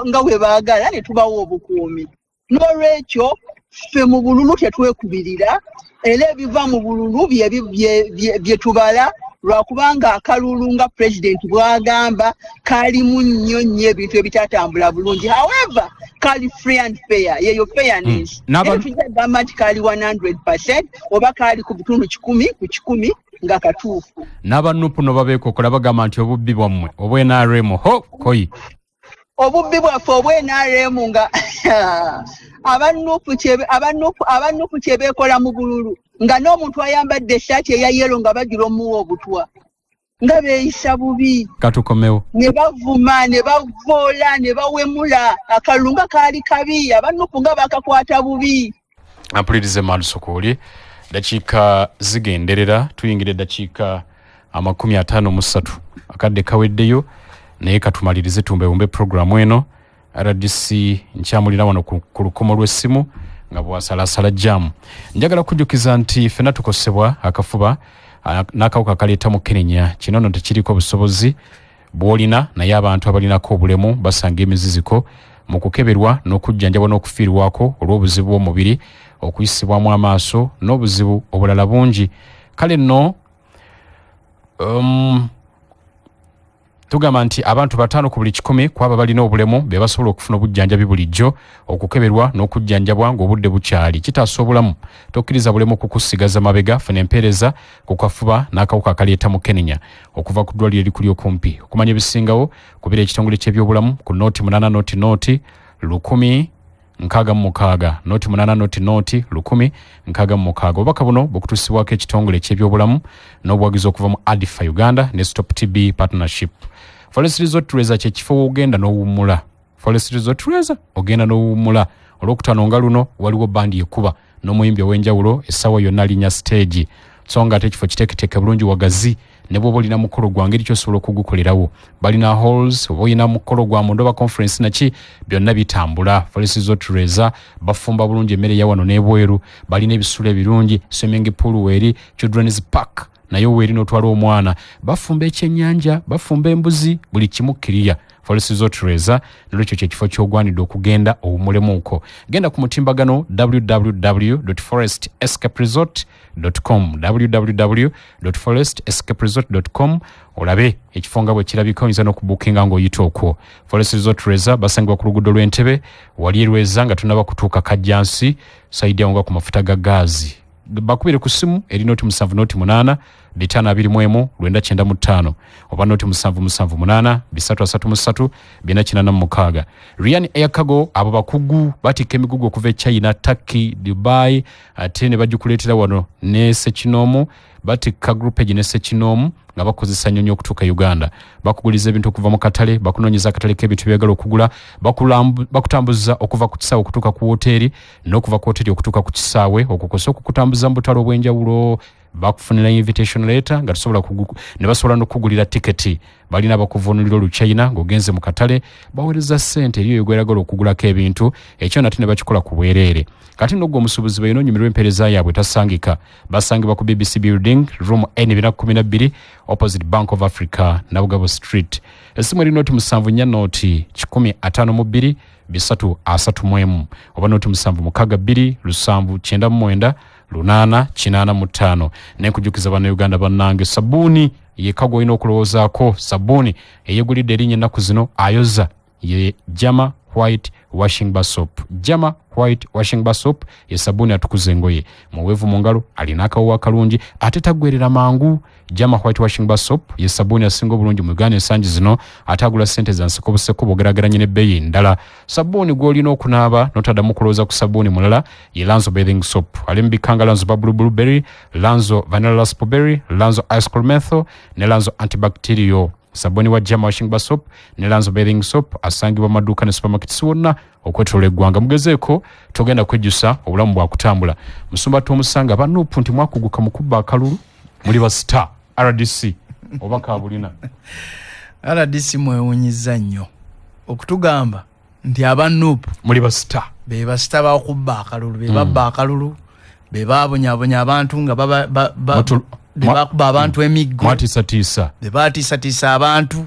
nga we baagala ne tubawa obukuumi. N'olwekyo ffe mu bululu tetwekubirira era ebiva mu bululu bye tubala lwakubanga akalulu nga president bwagamba kalimu nnyo ebintu ebitatambula bulungi. However kali free and fair yeyo fairness. Tujagamba nti kali 100% oba kali ku bitundu 10 ku 10 nga katuufu. N'abanupu no babeekokola bagamba nti obubbi bwammwe obw'NRM koyi. Obubbi bwaffe obw'NRM nga abanupu kyebeekola mu bululu nga n'omuntu ayambadde essaati eya yero nga bagira omuwa obutwa nga beeyisa bubi. Katukomewo. Ne bavuma ne bavoola ne bawemula akalulu nga kaali kabi abanupu nga bakakwata bubi. Ampulirize Malusokooli dakiika zigenderera tuyingire dakiika 53 akadde kaweddeyo naye katumalirize tumbewumbe programu eno. RDC nkyamulira wano ku lukomo lw'essimu nga bwasalasala jamu. Njagala kujjukiza nti ffenna tukosebwa akafuba n'akawuka kaleeta mu Kenya. Kino nno tekiriko busobozi bw'olina naye abantu abalinako obulemu basanga emiziziko mu kukeberwa n'okujjanjabwa n'okufiirwako olw'obuzibu bw'omubiri okuyisibwamu amaaso n'obuzibu obulala bungi. Kale nno tugamba nti abantu 5 ku buli 10 kwaba balina obulemu be basobola okufuna obujjanjabi bulijjo okukebelwa n'okujjanjabwa ng'obudde bukyali. Kitaasa obulamu tokkiriza bulemu kukusigaza mabega funa empeereza ku kafuba n'akawuka kaleeta mu Kenya okuva ku ddwaliro erikuli okumpi. Okumanya ebisingawo kubira ekitongole ky'ebyobulamu ku noti 8 noti 10 nkaaga mu mukaaga noti 8 noti 10 nkaaga mu mukaaga. Obubaka buno bukutuusibwako ekitongole ky'ebyobulamu n'obuwagizi okuva mu ADIFA Uganda ne Stop TB Partnership. Forest Resort Reza kyekifo ogenda n'owummula. Forest Resort Reza ogenda n'owummula. Olwokutaano nga luno waliwo bandi ekuba n'omuyimbi ow'enjawulo essaawa yonna linnya stage. So nga ate ekifo kiteeketeeke bulungi wagazi ne bw'oba olina mukolo gwa ngeri ky'osobola okugukolerawo. Balina halls oba olina mukolo gwa Mondoba conference naki byonna bitambula. Forest Resort Reza bafumba bulungi emmere ya wano n'ebweru. Balina ebisulo ebirungi, swimming pool weeri, children's park naye weeri n'otwala omwana. Bafumba ekyennyanja, bafumba embuzi, buli kimu kiriya. Forest Resort Reza nolwekyo kyekifo ky'ogwanidde okugenda owummulemuuko. Genda ku mutimbagano www.forestscaperesort.com www.forestscaperesort.com olabe ekifo nga bwe kirabika oyinza n'okubuukinga ng'oyita okwo. Forest Resort Reza basangibwa ku luguudo lw'Entebbe wali erweza nga tunaba kutuuka Kajjansi sayidi awo nga ku mafuta ga gaazi. Bakubire ku simu eri noti 7 noti 8 521 995 oba noti 778 333 496. Ryan Air Cargo abo bakugu batika emigugu okuva China, Turkey, Dubai ate ne bajikuleetera wano ne Sekinomu batika group egi ne Sekinomu nga bakozesa nnyonyi okutuuka Uganda. Bakuguliza ebintu okuva mu katale, bakunoonyeza akatale k'ebintu byagala okugula, bakutambuza okuva ku kisaawe okutuuka ku woteeri, n'okuva ku woteeri okutuuka ku kisaawe, okukosa okukutambuza mu butale obw'enjawulo. Bakufunira invitation letter nga tusobola ne basobola n'okugulira tiketi. Balina abakuvuunulira oluchina ng'ogenze mu katale, baweereza ssente eriyo gw'eragala okugulako ebintu, ekyo nate ne bakikola ku bwereere. Kati n'ogwo omusuubuzi balina onyumirwa empeereza yaabwe tasangika. Basangibwa ku BBC Building, room N212, opposite Bank of Africa, Nabugabo Street. Essimu erina noti 74 152 oba noti 76 885 n'enkujukiza bannayuganda bannange sabbuuni yekka gw'olina okulowoozaako, sabbuuni eyegulidde erinnya ennaku zino ayoza ye Jama White Washing Bar Soap. Jama White Washing Bar Soap ye sabbuuni atukuza engoye, muweevu mu ngalo, alina akawuwa akalungi ate taggwerera mangu. Jama White Washing Bar Soap ye sabbuuni asinga obulungi mu Uganda ensangi zino, ate agula ssente za nseko buseko bw'ogerageranye n'ebbeeyi endala. Sabbuuni gw'olina okunaaba n'otaddamu kulowooza ku sabbuuni mulala ye Lanzo Bathing Soap. Ali mu bikanga Lanzo Blueberry, Lanzo Vanilla Raspberry, Lanzo Ice Cream Menthol ne Lanzo Antibacterial. Sabuni wa Jama Washing Bar Soap ne Lanzo Bathing Soap asangibwa maduuka ne supermarkets wonna okwetooloola eggwanga. Mugezeeko togenda kwejjusa obulamu bwa kutambula. Musumba Tomusanga banuupu nti mwakuguka mu kubba akalulu muli ba star RDC oba kaabulina. RDC mwewuunyiza nnyo okutugamba nti abanuupu muli ba star be basita bakubba akalulu, be babba akalulu, be babonyabonya abantu nga bakuba abantu emiggo, mwatiisatiisa, be batiisatiisa abantu,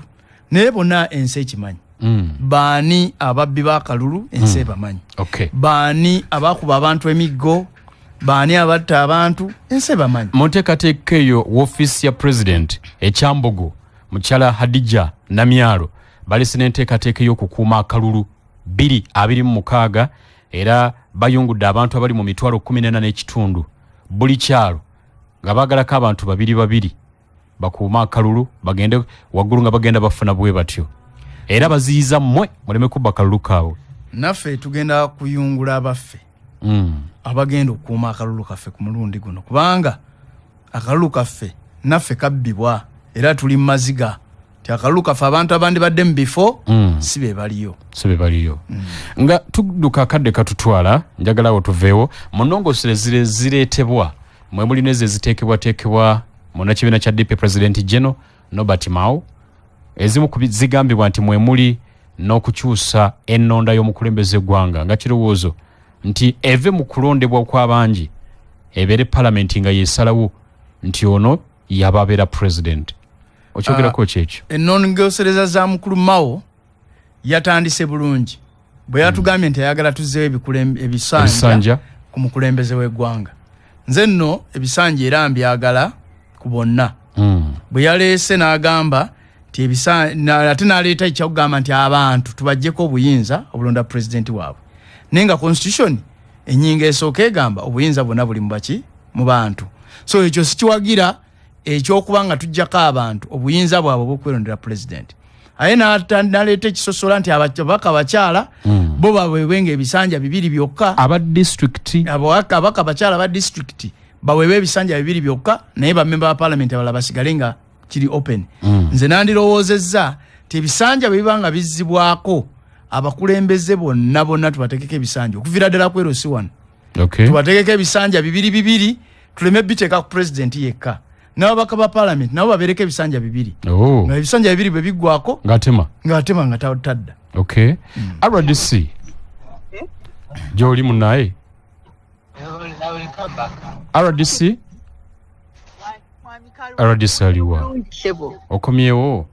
naye bonna ensi ekimanyi. Baani ababbi b'akalulu ensi ebamanyi. Baani abakuba abantu emiggo, baani abatta abantu ensi ebamanyi. Mu nteekateeka eyo w'ofiisi ya President ekyambogo mukyala Hadija Namyalo balese n'enteekateeka y'okukuuma akalulu 226 era bayungudde abantu abali mu mitwalo 14.5 buli kyalo nga baagalako abantu 2 bakuuma akalulu bagende waggulu nga bagenda bafuna bwe batyo era baziyiza mmwe muleme kubba akalulu kaabwe. Naffe tugenda kuyungula abaffe abagenda okukuuma akalulu kaffe ku mulundi guno, kubanga akalulu kaffe naffe kabbibwa era tuli mu maziga ti akalulu kaffe abantu abandi badde mu bifo si be baliyo. Nga tudduka akadde katutwala njagala otuveewo mu nnongoosere zireetebwa mwe mulina ezo eziteekebwateekebwa munnakibiina kya DP President General Norbert Mao, ezimu zigambibwa nti mwe muli n'okukyusa ennonda y'omukulembeze eggwanga nga kirowoozo nti eve mu kulondebwa kw'abangi ebeere palamenti nga yeesalawo nti ono yababeera president. Okyogerako kyekyo. Ennongosereza za mukulu Mao yatandise bulungi bwe yatugambye nti ayagala tuzzeewo ebisanja ku mukulembeze w'eggwanga. Nze nno ebisanja era mbyagala ku bonna. Bwe yaleese n'agamba nti ebisanja ate n'aleeta ekyakugamba nti abantu tubaggyeko obuyinza obulonda pulezidenti waabwe. Naye nga constitution ennyingo esooka egamba obuyinza bwonna buli mu bantu. So ekyo sikiwagira ekyokuba nga tuggyako abantu obuyinza bwabwe bw'okwerondera pulezidenti. Aye n'aleeta ekisosola nti ababaka abakyala bo baweebwenga ebisanja 2 byokka. Ababaka abakyala aba disitulikiti baweebwa ebisanja 2 byokka, naye bammemba ba paalamenti abalala basigale nga kiri open. Nze nandirowoozezza nti ebisanja bwe biba nga bizzibwako abakulembeze bonna tubateekeko ebisanja okuviira ddala ku erosi wano. Tubateekeko ebisanja 2 tuleme biteeka ku pulezidenti yekka. N'ababaka ba paalamenti nabo babeereko ebisanja 2. Nga ebisanja 2 bwe biggwako ng'atema nga tadda. RDC gy'oli munnaye RDC aliwa okomyewo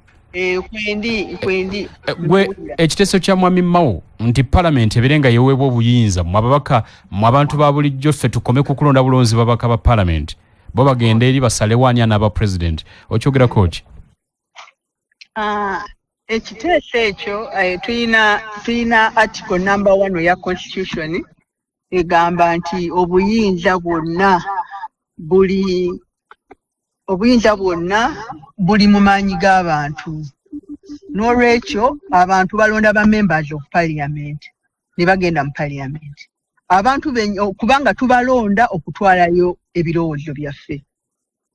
gwe ekiteeso kya mwami Mao nti paalamenti ebeerenga yeweebwa obuyinza mu ababaka mu abantu ba bulijjo ffe tukome ku kulonda bulonzi babaka ba paalamenti bo bagenda eri basalewo ani n'aba president. Okyogerako ki? Ekiteeso ekyo tulina article number 1 ya constitution egamba nti obuyinza bwonna buli mu maanyi g'abantu. N'olwekyo abantu balonda ba members of parliament ne bagenda mu parliament. Abantu kubanga tubalonda okutwalayo ebirowoozo byaffe.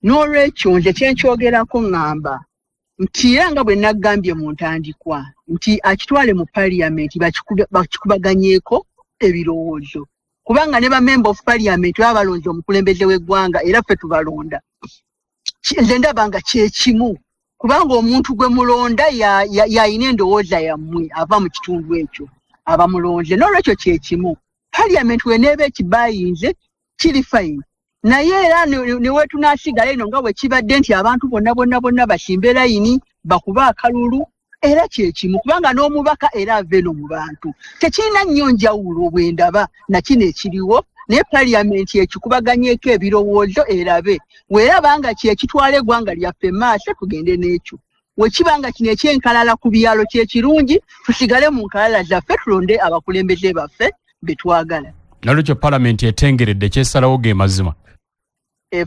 n'olwekyo nze kyenkyogerako ŋŋamba nti era nga bwe naggambye mu ntandikwa nti akitwale mu parliament bakikubaganyeeko ebirowoozo kubanga ne bamember of parliament baba balonze omukulembeze w'eggwanga era ffe tubalonda nze ndaba nga kyekimu kubanga omuntu gwe mulonda yayina endowooza yammwe ava mu kitundu ekyo aba mulonze n'olwekyo kyekimu parliament weneeba ekibayinze kiri fine naye era newe tunasigala ino nga bwe kibadde nti abantu bonna basimbe layini bakuba akalulu era kyekimu kubanga n'omubaka era ava eno mu bantu tekirina nnyo njawulo bwe ndaba na kino ekiriwo naye parliament ekikubaganyeeko ebirowoozo erabe weeraba nga kyekitwala eggwanga lyaffe maaso tugende n'ekyo wekiba nga kino ekyenkalala ku byalo kyekirungi tusigale mu nkalala zaffe tulonde abakulembeze baffe be twagala nolwekyo parliament etengeredde kyesalawo ge mazima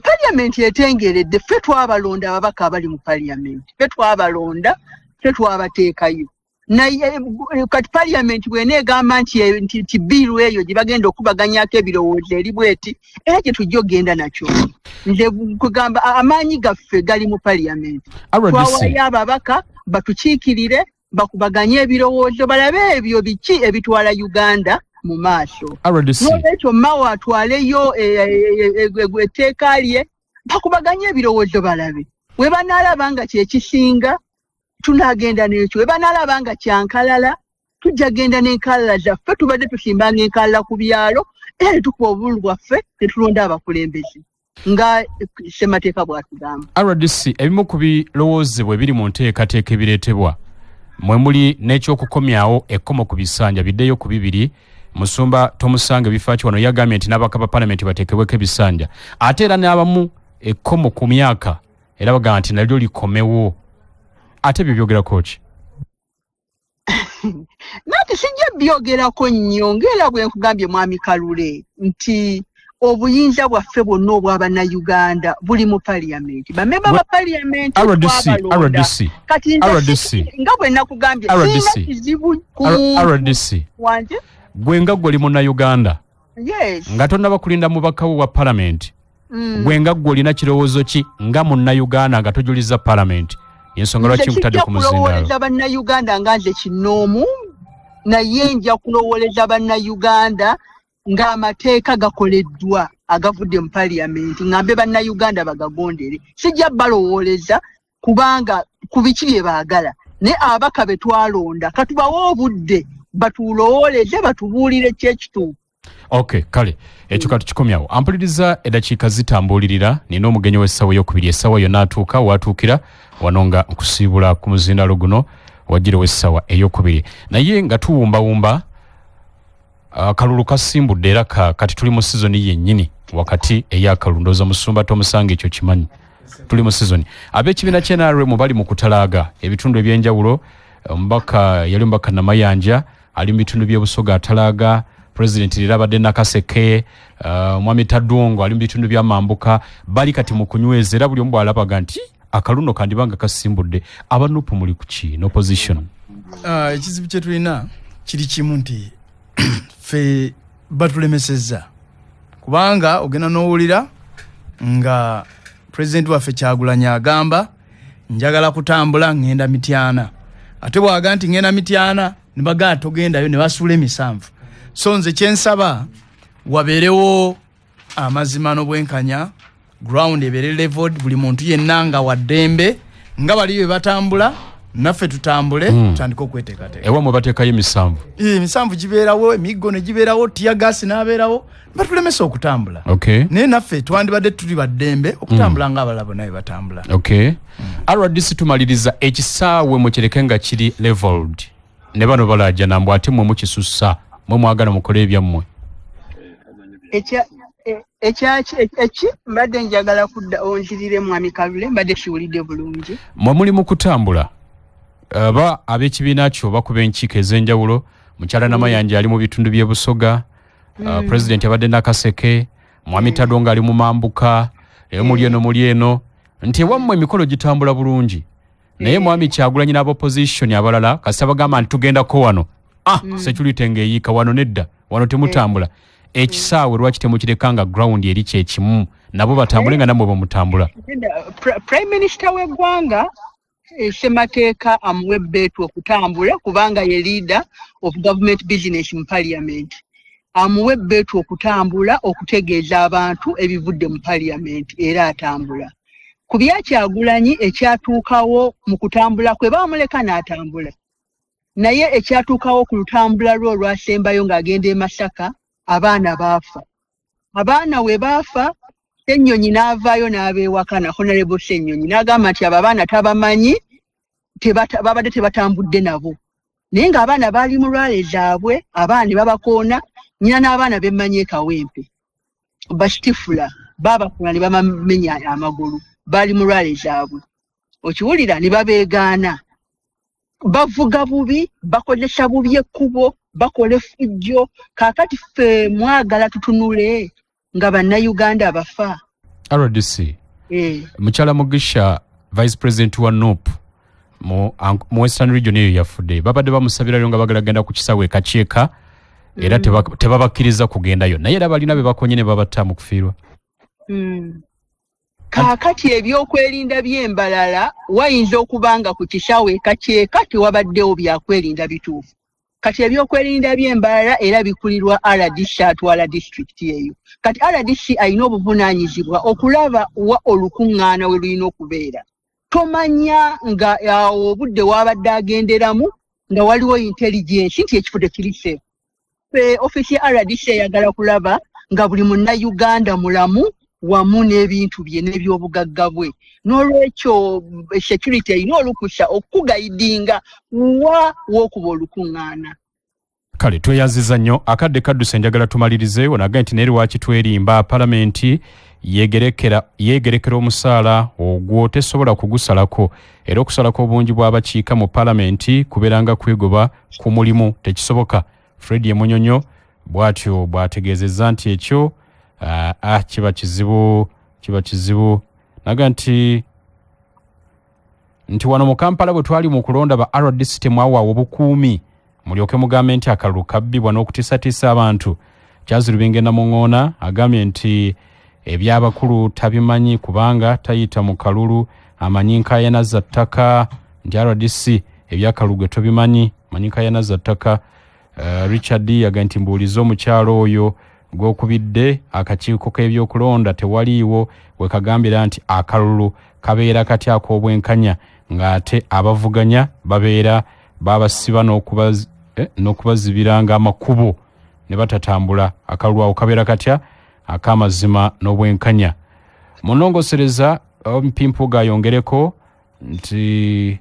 parliament etengeredde ffe twabalonda ababaka abali mu parliament ffe twabalonda ffe twabateekayo naye kati parliament bw'eneegamba nti biiru eyo gye bagenda okubaganyaako ebirowoozo eri bweti era gye tujja okgenda nakyo nze kugamba amaanyi gaffe gali mu parliament twawayo ababaka batukiikirire bakubaganye ebirowoozo balabe ebyo biki ebitwala Uganda mu maaso n'olwekyo mawa atwaleyo etteeka lye bakubaganye ebirowoozo balabe we banaalaba nga kyekisinga tunagenda n'ekyo we banaalaba nga kyankalala tujja genda n'enkalala zaffe tubadde tusimbanga enkalala ku byalo era ne tukuba obululu bwaffe ne tulonda abakulembeze nga ssemateeka bw'atugamba. RDC ebimu ku birowoozebwa ebiri mu nteekateeka ebireetebwa mwe muli n'ekyokukomyawo ekkomo ku bisanja biddeyo ku bibiri Musumba Tomusange Bifachi wano yagambye nti n'abaka ba parliament bateekebweko ebisanja ate era n'abamu ekkomo ku myaka era bagamba nti nalyo likomewo ate bibyogerako ki? Nati sijja byogerako nnyo ng'era bwe nkugambye mwami Kalule nti obuyinza bwaffe bwonna obw'Abannayuganda buli mu parliament bamemba ba parliament RDC kati nga bwe nakugambye sina kizibu RDC wanje gwe nga gwe oli Munnayuganda nga tonnaba kulinda mubaka wa parliament gwe nga gwe olina kirowoozo ki nga Munnayuganda nga tojuliza parliament yensonga lwaki nkutadde ku muzindaalo kulowooleza Bannayuganda nga nze kinoomu naye nja kulowooleza Bannayuganda ng'amateeka gakoleddwa agavudde mu parliament ngambe Bannayuganda bagagondere sijja balowooleza kubanga ku biki bye baagala ne abaka be twalonda katubawo obudde batulowooleze batubuulire kyekituufu. Okay, kale ekyo katukikomyawo ampuliriza eddakiika zitambulirira nina omugenyi w'essawa ey'okubiri essawa yonna atuuka watuukira wano nga nkusiibula ku muzindaalo guno wagire w'essawa ey'okubiri naye nga tuwumbawumba akalulu kasimbudde era kati tuli mu sizoni yennyini wakati ey'akalulu ndowooza Musumba Tomusange ekyo kimanyi tuli mu sizoni ab'ekibiina ky'NRM bali mu kutalaaga ebitundu eby'enjawulo omubaka yali omubaka Namayanja ali mu bitundu by'Obusoga atalaaga President Lirabadde Nakaseke Mwami Tadongo ali mu bitundu bya Mambuka bali kati mu kunyweza era buli omu bw'alabaga nti akaluno kandibanga kasimbudde abanupu muli ku ki no position ekizibu kye tulina kiri kimu nti fe batulemesezza kubanga ogenda n'owulira nga President waffe Kyagulanyi agamba njagala kutambula ngenda Mityana ate bwaga nti ngenda Mityana ne bagaa togendayo ne basuula emisanvu so nze kyensaba wabeerewo amazima n'obwenkanya ground ebeere leveled buli muntu yenna nga waddembe nga bali be batambula naffe tutambule tutandika okweteekateeka ewa mwe bateekayo emisanvu emisanvu gibeerawo emiggo ne gibeerawo tiyagaasi n'abeerawo batulemesa okutambula naye naffe twandibadde tuli baddembe okutambula ng'abalala bonna be batambula RDC tumaliriza ekisaawe mukireke nga kiri leveled ne bano balajja nambwe ate mwe mukisussa mwe mwagala mukole ebyammwe eki mbadde njagala kudda onzirire Mwami Kalule mbadde kiwulidde bulungi mwe muli mu kutambula aba ab'ekibiina kyo bakuba enkiiko ez'enjawulo mukyala Namayanja ali mu bitundu by'e Busoga President yabadde Nakaseke Mwami Tadongo ali mu Mambuka muli eno nti ewammwe emikolo gitambula bulungi naye Mwami Kyagulanyi n'abopposition abalala kasita bagamba nti tugendako wano security ng'eyiika wano nedda wano temutambula ekisaawe lwaki temukireka nga ground eri kyekimu nabo batambule nga namwe bamutambula. Prime Minister w'eggwanga Semateeka amuwe bbeetu okutambula kubanga ye leader of government business mu parliament. Amuwe bbeetu okutambula okutegeeza abantu ebivudde mu parliament era atambula. Ku byakyagulanyi ekyatuukawo mu kutambula kwe baamuleka n'atambula. Naye ekyatuukawo ku lutambula lwe olwasembayo ng'agenda e Masaka abaana baafa. Abaana we baafa Ssenyonyi n'avaayo n'abeewaka na Honorable Ssenyonyi n'agamba nti abo abaana tabamanyi babadde tebatambudde nabo. Naye ng'abaana baali mu lwale zaabwe abaana ne babakoona nnyina n'abaana bemmanyi e Kawempe. Basitifula baabakula ne bamamenya amagulu baali mu lwale zaabwe. Okiwulira ne babeegaana. Bavuga bubi, bakozesa bubi ekkubo, bakola effujjo. Kaakati ffe mwagala tutunule nga bannayuganda bafa. RDC. Mukyala Mugisha, Vice President wa NUP mu Western Region eyo yafudde. Babadde bamusabirayo nga bagalagenda ku kisawe kakyeka era tebabakkiriza kugendayo. Naye era balina be bakonye ne babatta mu kufiirwa. Kaakati ebyokwerinda by'embalala wayinza okubanga ku kisawe kakyeka tewabaddewo byakwerinda bituufu. Kati ebyokwerinda by'embalala era bikulirwa RDC atwala district eyo. Kati RDC alina obuvunaanyizibwa okulaba wa olukuŋŋaana we lulina okubeera. Tomanya nga obudde wabadde agenderamu nga waliwo intelligence nti ekifo tekiri. Ofisi ya RDC eyagala kulaba nga buli munnayuganda mulamu wamu n'ebintu bye n'ebyobugagga bwe. N'olwekyo security erina olukusa okugayidinga w'okuba olukuŋŋaana. Kale tweyanziza nnyo akadde kadduse njagala tumalirizeewo naga nti neeri waaki twerimba palamenti yeegerekera omusaala ogwo tesobola kugusalako era okusalako obungi bw'abakiika mu palamenti kubeeranga kwegoba ku mulimu tekisoboka. Fred Munyonyo bw'atyo bw'ategeezezza nti ekyo kiba kizibu naga nti wano mu Kampala bwe twali mu kulonda ba RDC temwawaawo obukuumi mulyoke mugambe nti akalulu kabbibwa n'okutiisatiisa abantu. Kyazirubinge Namuŋŋoona agambye nti ebyabakulu tabimanyi kubanga tayita mu kalulu amanyi nkaayana za ttaka nti RDC ebyakalulu gwe tobimanyi manyi nkaayana za ttaka. Richard yaga nti mbuuliza omukyalo oyo gw'okubidde akakiiko k'ebyokulonda tewaliiwo we kagambira nti akalulu kabeera kati ak'obwenkanya ng'ate abavuganya babeera babasiba n'okubazibiranga amakubo ne batatambula. Akalulu awo kabeera katya ak'amazima n'obwenkanya. Munongosereza Mpimpuga ayongereko nti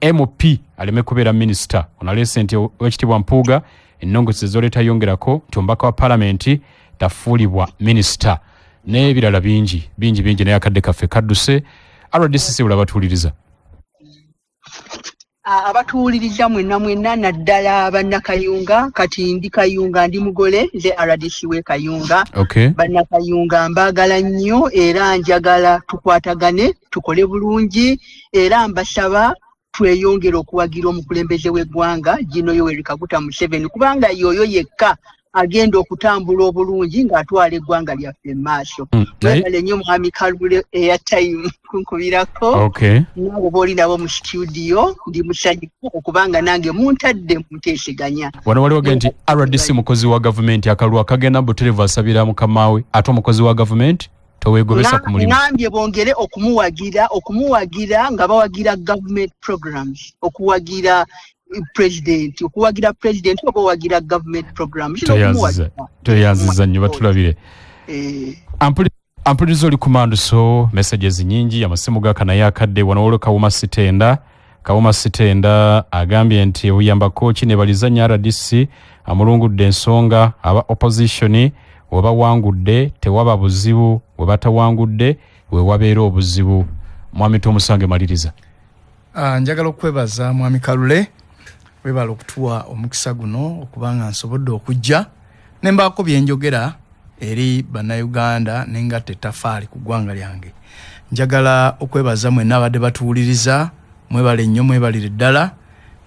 MP aleme kubeera minisita. Onalese nti Oweekitiibwa Mpuuga ennongosereza oleeta yongerako nti omubaka wa palamenti tafuulibwa minisita n'ebirala bingi naye akadde kaffe kadduse. RDC bula batuuliriza. Abatuwuliriza mwenna naddala bannakayunga. Kati ndi Kayunga ndi mugole nze RDC we Kayunga. Bannakayunga mbaagala nnyo era njagala tukwatagane tukole bulungi era mbasaba tweyongera okuwagira omukulembeze w'eggwanga Gino Yoweri Kaguta Museveni kubanga yoyo yekka agenda okutambula obulungi ng'atwala eggwanga lyaffe maaso. Twegale nnyo Mwami Kalule airtime kunkubirako. Nabo booli nabo mu studio ndi musanyufu okubanga nange muntadde muteeseganya. Wano waliwo nti RDC mukozi wa gavumenti akalulu akagenda buterevu asabira mukamaawe ate omukozi wa gavumenti towegobesa ku mulimu. Ngambye bongere okumuwagira nga bawagira government programs okuwagira president oba wagira government programs. Tweyanziza nnyo batulabire. Ampuliriza oli kumanduso messages nyingi amasimu gaka naye akadde wano waliwo Kawuma Sitenda agambye nti oyambako ki balizanya RDC amulungudde ensonga aba opposition weba wangudde tewaba buzibu webatawangudde we wabeera obuzibu. Mwami Tumusange maliriza. Njagala okwebaza Mwami Kalule webala okutuwa omukisa guno okubanga nsobodde okujja ne mbaako byenjogera eri bannayuganda nengatte tafaali ku ggwanga lyange. Njagala okwebaza mwenna abadde batuwuliriza mwebale nnyo mwebalire ddala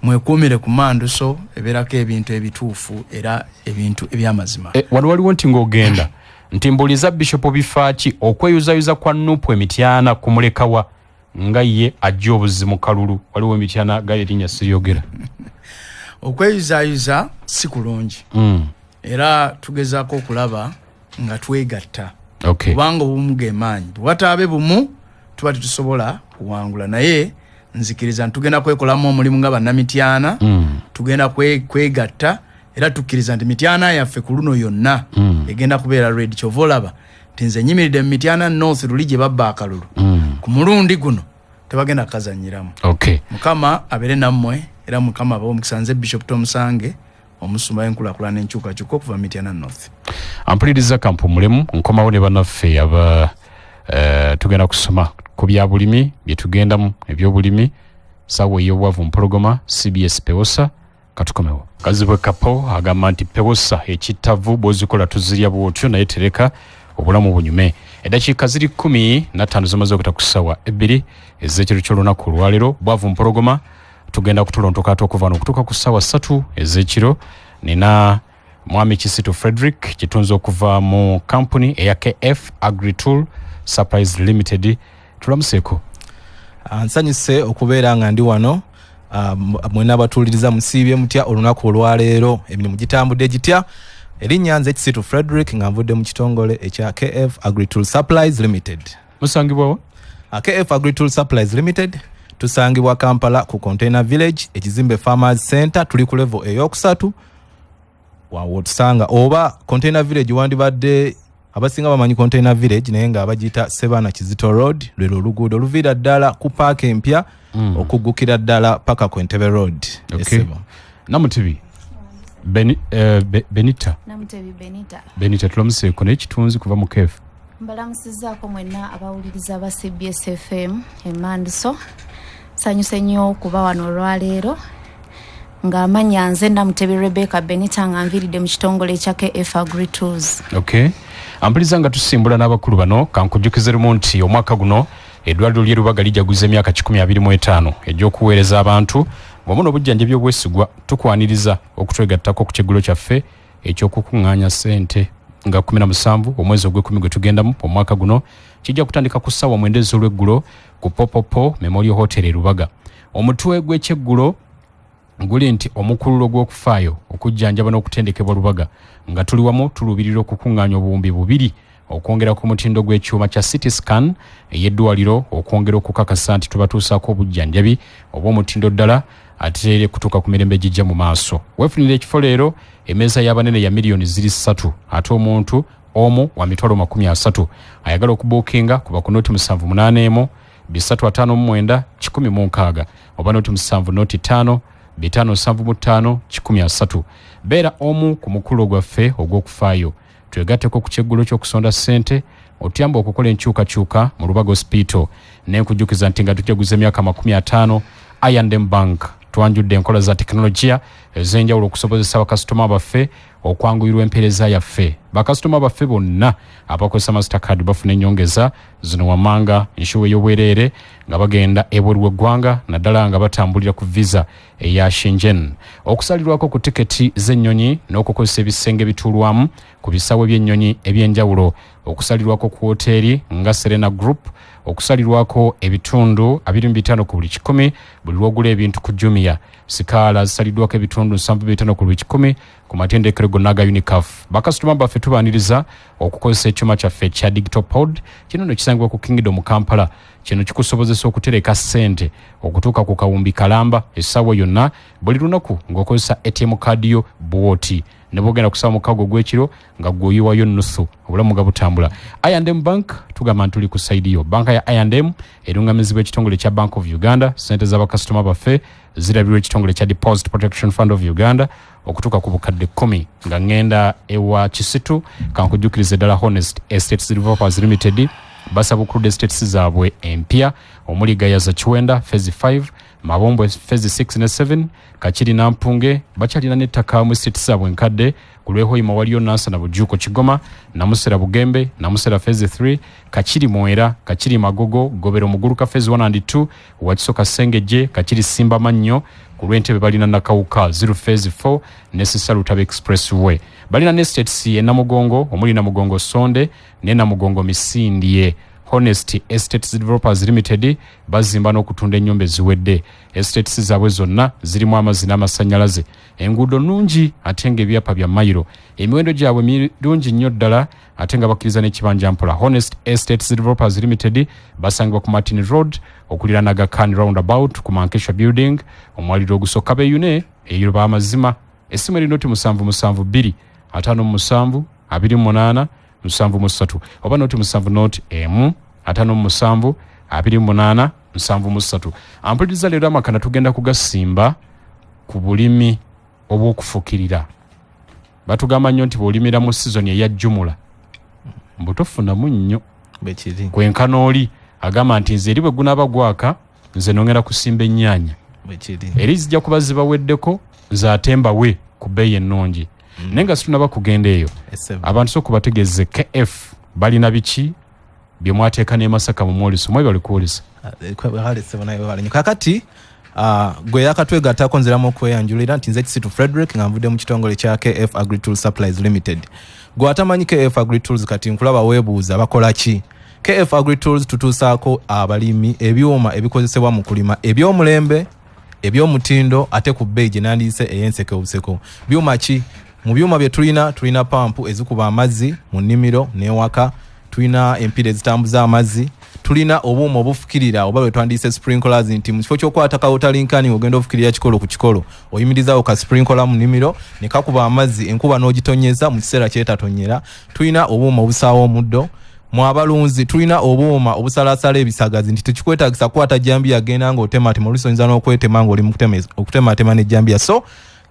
mwekuumire ku manduso ebeerako ebintu ebituufu era ebintu ebyamazima. Wano waliwo nti ng'ogenda nti mbuliza Bishop bifaaki okweyuzayuza kwa Nuupu Emityana kumulekawa nga ye ajja obuzimu kalulu waliwo Emityana gaye erinnya siriyogera. Okweyuzayuza si kulungi. Era tugezaako okulaba nga twegatta. Okay. Kubanga obumu gemaanyi. Wataabe bumu tuba tusobola kuwangula naye nzikiriza ntugenda kwekolamu omulimu nga bannamityana. Tugenda kwegatta era tukkiriza nti Mityana yaffe ku luno yonna egenda kubeera ready. Kyova olaba nti nze nyimiridde mu Mityana North luli gye babba akalulu. Ku mulundi guno tebagenda kukazanyiramu. Okay. Mukama abeere nammwe era Mukama abawe omukisa. Nze Bishop Tom Sange omusumba w'enkulaakulana enkyukakyuka okuva Mityana North. Ampuliriza kampu mulemu nkomawo ne bannaffe aba tugenda kusoma ku bya bulimi bye tugendamu ebyobulimi sawa ey'obwavu mpologoma CBS Pewosa katukomewo. Kazibwe Kapo agamba nti Pewosa ekittavu bw'ozikola tuzirya bw'otyo naye tereka obulamu bunyume. Eddakiika ziri 15 zimaze okuyita ku ssaawa 2 ez'ekiro ky'olunaku olwaleero. Bwavu mpologoma tugenda kutulontoka okuva n'okutuuka ku ssaawa 3 ez'ekiro. Nina Mwami Kisitu Frederick kitunze okuva mu kampuni eya KF Agritool Supplies Limited. Tulamuseeko. Ansanyuse okubeera nga ndi wano mwena abatuliriza musiibye mutya olunaku olwaleero emirimu gitambudde gitya. Erinnya nze Kisitu Frederick nga nvudde mu kitongole ekya KF Agritool Supplies Limited. Musangibwa KF Agritool Supplies Limited tusangibwa Kampala ku Container Village ekizimbe Farmers Center tuli ku level eyokusatu. Wawo tusanga oba Container Village wandibadde abasinga bamanyi Container Village naye nga abagiyita Sebana Kizito Road lwero oluguudo oluviira ddala ku paaka empya okuggukira ddala paka ku Entebbe Road. Okay. Namutibi Benita. Namutibi Benita. Benita tulamuseeko n'ekitunzi kuva mu KF. Mbalamusizaako mwenna abawuliriza ba CBS FM Emanduso. Sanyuse nnyo kuba wano olwaleero nga amanya nze Namutibi Rebecca Benita nga nviiridde mu kitongole ekya KF Agritools. Okay. Ampuliriza nga tusimbula n'abakulu bano kankujjukize lumu nti omwaka guno eddwaliro ly'e Lubaga lijaguza emyaka 25 egy'okuweereza abantu wamu n'obujjanjabi obwesigwa. Tukwaniriza okutwegattako ku kyeggulo kyaffe eky'okukuŋŋaanya ssente nga 17 omwezi ogw'ekumi gwe tugendamu omwaka guno kijja kutandika ku ssaawa 9 ez'olweggulo ku Popopo Memorial Hotel e Lubaga. Omutwe gw'ekyeggulo guli nti omukululo gw'okufaayo okujjanjaba n'okutendekebwa Lubaga nga tuli wamu tuluubirira okukuŋŋaanya obuwumbi 2 okwongera ku mutindo gw'ekyuma kya CT scan ey'eddwaliro okwongera okukakasa nti tubatuusaako obujjanjabi obw'omutindo ddala ate kutuuka ku mirembe gijja mu maaso. Weefunira ekifo leero emmeeza y'abanene ya miliyoni 3 ate omuntu omu wa mitwalo 30 ayagala okubuukinga kuba ku noti 781 359 106 oba noti 7 noti 5 575 130. Beera omu ku mukulu gwaffe ogw'okufaayo. Twegatteko ku kyeggulo ky'okusonda ssente otuyamba okukola enkyukakyuka mu Lubaga Hospital n'enkujjukiza nti nga tujaguza emyaka 50 I&M Bank twanjudde enkola za tekinologiya ez'enjawulo okusobozesa bakasitoma baffe okwanguyirwa empeereza yaffe. Bakasitoma baffe bonna abakozesa Mastercard bafuna ennyongeza zino wammanga nshuwa ey'obwereere nga bagenda ebweru w'eggwanga naddala nga batambulira ku visa eya Shenzhen. Okusalirwako ku tiketi z'ennyonyi n'okukozesa ebisenge bituulwamu ku bisaawe by'ennyonyi eby'enjawulo. Okusalirwako ku woteeri nga Serena Group. Okusalirwako ebitundu 25 ku buli 100 buli lwogula ebintu ku Jumia. Sikaala zisaliddwako ebitundu 75 ku buli 100 ku matendekero gonna aga Unicaf. Bakasitoma baffe tubaaniriza okukozesa ekyuma kyaffe kya Digital Pod. Kino ne kisangibwa ku Kingdom mu Kampala. Kino kikusobozesa okutereka ssente okutuuka ku kawumbi kalamba essaawa yonna buli lunaku ng'okozesa ATM kaadi yo bw'oti. Ne bw'ogenda kusaba mukago gw'ekiro nga gw'oyiwayo nnusu obulamu nga butambula. I&M Bank tugamba nti tuli ku sayidi yo. Banka ya I&M erungamizibwa ekitongole kya Bank of Uganda. Ssente z'abakasitoma baffe zirabirwa ekitongole kya Deposit Protection Fund of Uganda okutuuka ku bukadde 10 nga ngenda ewa Kisitu kankujjukiriza ddala Honest Estates Developers Limited basaba crude estates zaabwe empya omuli Gayaza Chiwenda Phase 5 Mabombo Phase 6 ne 7 Kachiri Nampunge bakyalina n'ettaka mu estates zaabwe nkadde ku Lwehoyima waliyo Nansa na Bujuuko Kigoma Namusera Bugembe Namusera Phase 3 Kachiri Mwera Kachiri Magogo Gobero Muguluka Phase 1 and 2 Wakisoka Sengeje Kachiri Simba Mannyo ku Lwentebe balina Nakawuka 0 phase 4 ne Salutaba Expressway. Balina Estates ye Namugongo, omuli Namugongo Sonde ne Namugongo Misindye. Honest Estates Developers Limited bazimba n'okutunda ennyumba eziwedde. Estates zaabwe zonna zirimu amazzi n'amasannyalaze. Enguudo nnungi ate ng'ebyapa bya mayiro. Emiwendo gyabwe mirungi nnyo ddala ate nga bakkiriza n'ekibanja mpola. Honest Estates Developers Limited basangibwa ku Martin Road okulira Naga Khan Roundabout ku Mankesha Building omwaliro ogusooka beeyune eyiro b'amazima. Essimu erina oti 772 57 28 7 oba noti 7 noti emu 57 28 7 ampuliriza leero amakana tugenda kugasimba ku bulimi obw'okufukirira. Batugamba nnyo nti bw'olimira mu sizoni eya jjumula mbutofunamu nnyo bekiri kwenkana oli agamba nti nze eri bwe gunaaba gwaka nze nongera kusimba ennyaanya bekiri eri zijja kuba zibaweddeko nze ate mbawe ku bbeeyi ennungi. Naye nga situnaba kugenda eyo abantu so kubategeeze KF balina biki bye mwateeka ne Masaka mu mwoliso mwe bali kuwulisa kakati gwe yakatwegattako nziramu okweyanjulira nti nze Kisitu Frederick nga nvudde mu kitongole kya KF Agri-Tool Supplies Limited. Gwe atamanyi KF Agri-Tools kati nkulaba weebuuza bakola ki? KF Agri-Tools tutuusaako abalimi ebyuma ebikozesebwa mu kulima eby'omulembe eby'omutindo ate ku bbeeyi gye nandiise ey'enseke obuseko. Byuma ki? Mu byuma bye tulina pampu ezikuba amazzi mu nnimiro n'ewaka, tulina empira ezitambuza amazzi, tulina obuuma obufukirira oba bwe twandiise sprinklers nti mu kifo ky'okwata kawotalinkani ogenda ofukirira kikolo ku kikolo oyimirizaawo ka sprinkler mu nnimiro ne kakuba amazzi enkuba n'ogitonyeza mu kiseera kyetatonyera. Tulina obuuma obusaawa omuddo. Mu abalunzi tulina obuuma obusalasala ebisagazi nti tekikwetaagisa kukwata jambiya agenda ng'otematema oluusi oyinza n'okwetema ng'oli mu okutematema n'ejambiya. So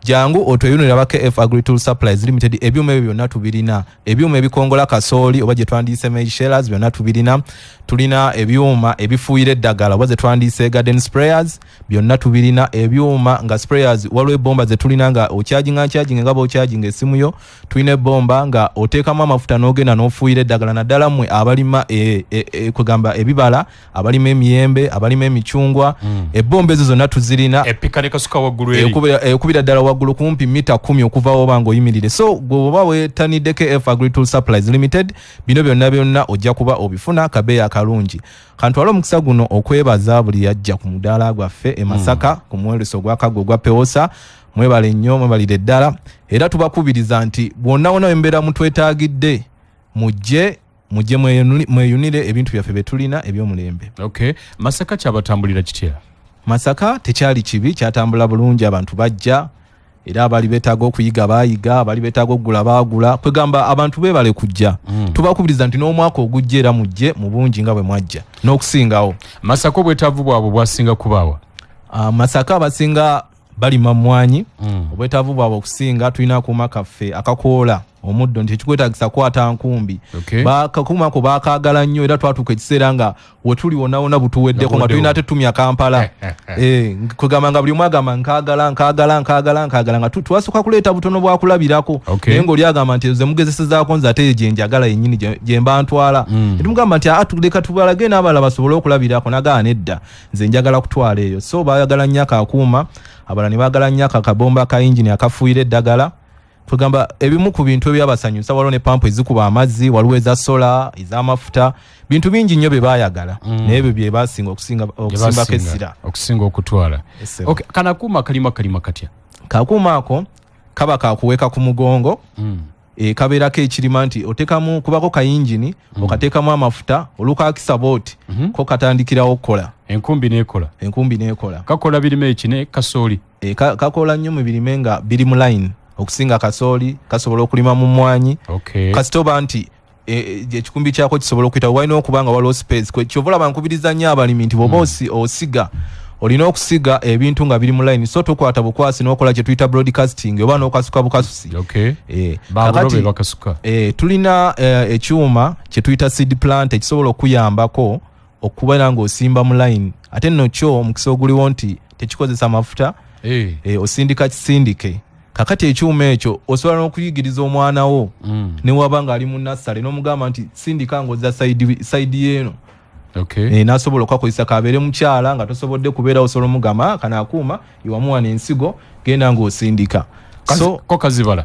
jangu otweyunira ba KF Agri-Tool Supplies Limited ebyuma ebyo byonna tubirina. Ebyuma ebikongola kasooli oba gye twandiise maize shellers byonna tubirina. Tulina ebyuma ebifuuyira eddagala oba ze twandiise garden sprayers byonna tubirina. Ebyuma nga sprayers waliwo ebbomba ze tulina nga ocharginga nga bw'ocharginga essimu yo. Tulina ebbomba nga oteekamu amafuta n'ogenda n'ofuuyira eddagala naddala mmwe abalima kwegamba ebibala, abalima emiyembe, abalima emicungwa. Ebbomba ezo zonna tuzirina. Epika ne kasuka waggulu eri ekubira ddala waggulu kumpi mita 10 okuva oba ng'oyimirire. So gwe oba weetanidde KF Agri-Tool Supplies Limited bino byonna ojja kuba obifuna kabeeyi akalungi. Kantwala omukisa guno okwebaza buli yajja ku mudaala gwaffe e Masaka ku mweleso gw'akaggo gwa Pewosa. Mwebale nnyo, mwebalire ddala era tubakubiriza nti bwonna wonna embeera mutwetaagidde mujje mweyunire ebintu byaffe bye tulina eby'omulembe. Okay. Masaka kyabatambulira kitya? Masaka tekyali kibi, kyatambula bulungi. Abantu bajja era abali betaaga okuyiga baayiga, abali betaaga okugula baagula. Kwegamba abantu beebale kujja. Tubakubiriza nti n'omwaka ogujja era mujje mu bungi nga bwe mwajja n'okusingawo. Masaka obwetaavu bwabwe bwasinga kubaawa? Masaka abasinga balima mmwanyi. Obwetaavu bwabwe okusinga tulina akuuma kaffe akakoola omuddo nti ekikwetaagisa kwata nkumbi. Bakakuuma ko baakaagala nnyo era twatuuka ekiseera nga we tuli wonna wonna butuweddeko nga tulina ate tumya Kampala. Kwegamba nga buli omu agamba nkaagala nga twasooka kuleeta butono bwakulabirako. Naye ng'oli agamba nti ze mugezesezaako nze ate gye njagala yennyini gye mba ntwala. Tumugamba nti tuleka tubalage n'abalala basobole okulabirako. Nagala nedda nze njagala kutwala eyo. So baayagala nnyo akakuuma, abalala ne baagala nnyo akabomba ka yingini akafuuyira eddagala. Tugamba ebimu ku bintu ebyabasanyusa waliwo ne pampu ezikuba amazzi, waliwo eza sola, ez'amafuta, bintu bingi nnyo bye baayagala. Naye ebyo bye baasinga okusimbako essira okusinga okutwala. Okay, kanakuuma kalima katya? Kakuuma ako kaba kakuweeka ku mugongo. Kabeerako ekirima nti otekamu kubako kayingini okateekamu amafuta olukakisa booti ko katandikirawo okukola. Enkumbi n'ekola. Kakola birime ki ne kasooli? Kakola nnyo mu birime nga biri mu line okusinga kasooli kasobola okulima mu mmwanyi. Kasitoba nti ekikumbi kyako kisobola okuyita walina okuba nga waliwo space. Kyova bankubiriza nnyo abalimi nti bw'oba osiga olina okusiga ebintu nga biri mu line. So tokwata bukwasi n'okola kye tuyita broadcasting oba n'okasuka bukasusi. Babulobe bakasuka. Tulina ekyuma kye tuyita seed plant ekisobola okuyambako okubeera ng'osimba mu line. Ate nno kyo omukisa oguliwo nti tekikozesa mafuta. Osindika kisindike. Kakati ekyuma ekyo osobola n'okuyigiriza omwana wo ne waba nga ali mu nassale n'omugamba nti sindika ng'ozza side y'eno Okay. Nasobola okwakozesa kabeere mukyala nga tosobodde kubeera osolo mugama kana akuuma iwamuwa n'ensigo genda ng'osindika ko kazibala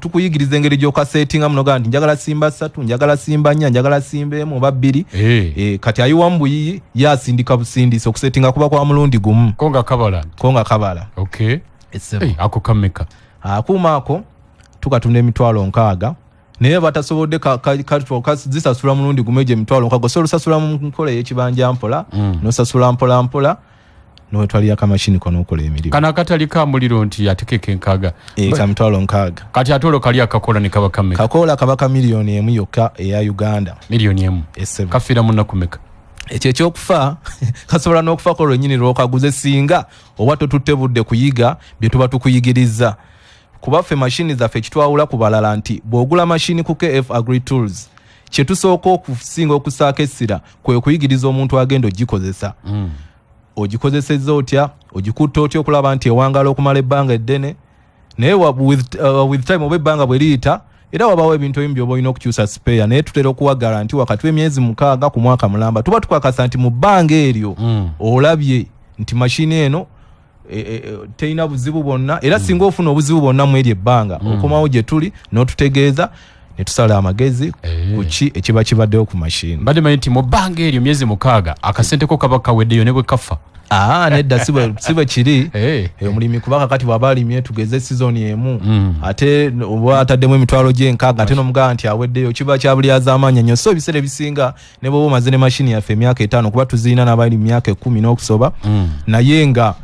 tukuyigiriza engeri gy'okasetinga munoga nti njagala simba 3 njagala simba 4 njagala simba 1 oba 2 kati ayiwa mbuyiyi yasindika busindisi okusetinga kuba kwa mulundi gumu konga kabala okay ako kameka akuuma ako tukatunda emitwalo 6 naye batasobodde zisasula mulundi gumu egyo emitwalo 6 osobola osasula mu nkola ey'ekibanja mpola nosasula mpola mpola n'otwalira akamashini kono okola emirimu kana akatali ka muliro nti atekeke nkaaga ka mitwalo 6 kati atolo kali akakola ne kaba kameka kakola kabaka miliyoni 1 yokka eya Uganda miliyoni 1 kafira munna kumeka ekyo ekyokufa kasobola n'okufa ko lwennyini lw'okaguze singa oba totutte budde kuyiga bye tuba tukuyigiriza kuba ffe mashini zaffe kitwawula ku balala nti bw'ogula mashini ku KF Agri Tools kye tusooka okusinga okusaako essira kwe kuyigiriza omuntu agenda ogikozesa ogikozesezza otya ogikutta otya okulaba nti ewangala okumala ebbanga eddene naye with time oba ebbanga bwe liyita era wabawo ebintu ebimu by'oba olina okukyusa spare naye tutera okuwagala nti wakati w'emyezi 6 ku mwaka mulamba tuba tukwakasa nti mu bbanga eryo olabye nti mashini eno teina buzibu bonna era singa ofuna obuzibu bonna mu eryo ebbanga okomawo gye tuli n'otutegeeza ne tusala amagezi kuki ekiba kibaddeyo ku mashini mbadde manyi nti mu bbanga eryo myezi 6 akasente ko kaba kaweddeyo ne bwe kafa nedda sibe kiri omulimi kuba kakati bw'aba alimye tugeze sizoni emu ate oba ataddemu emitwalo gy'enkaaga ate n'omugamba nti aweddeyo kiba kya buli azaamaanya nnyo so ebiseera ebisinga ne bw'oba omaze ne mashini yaffe emyaka 5 kuba tuzirina n'abali myaka 10 n'okusoba naye nga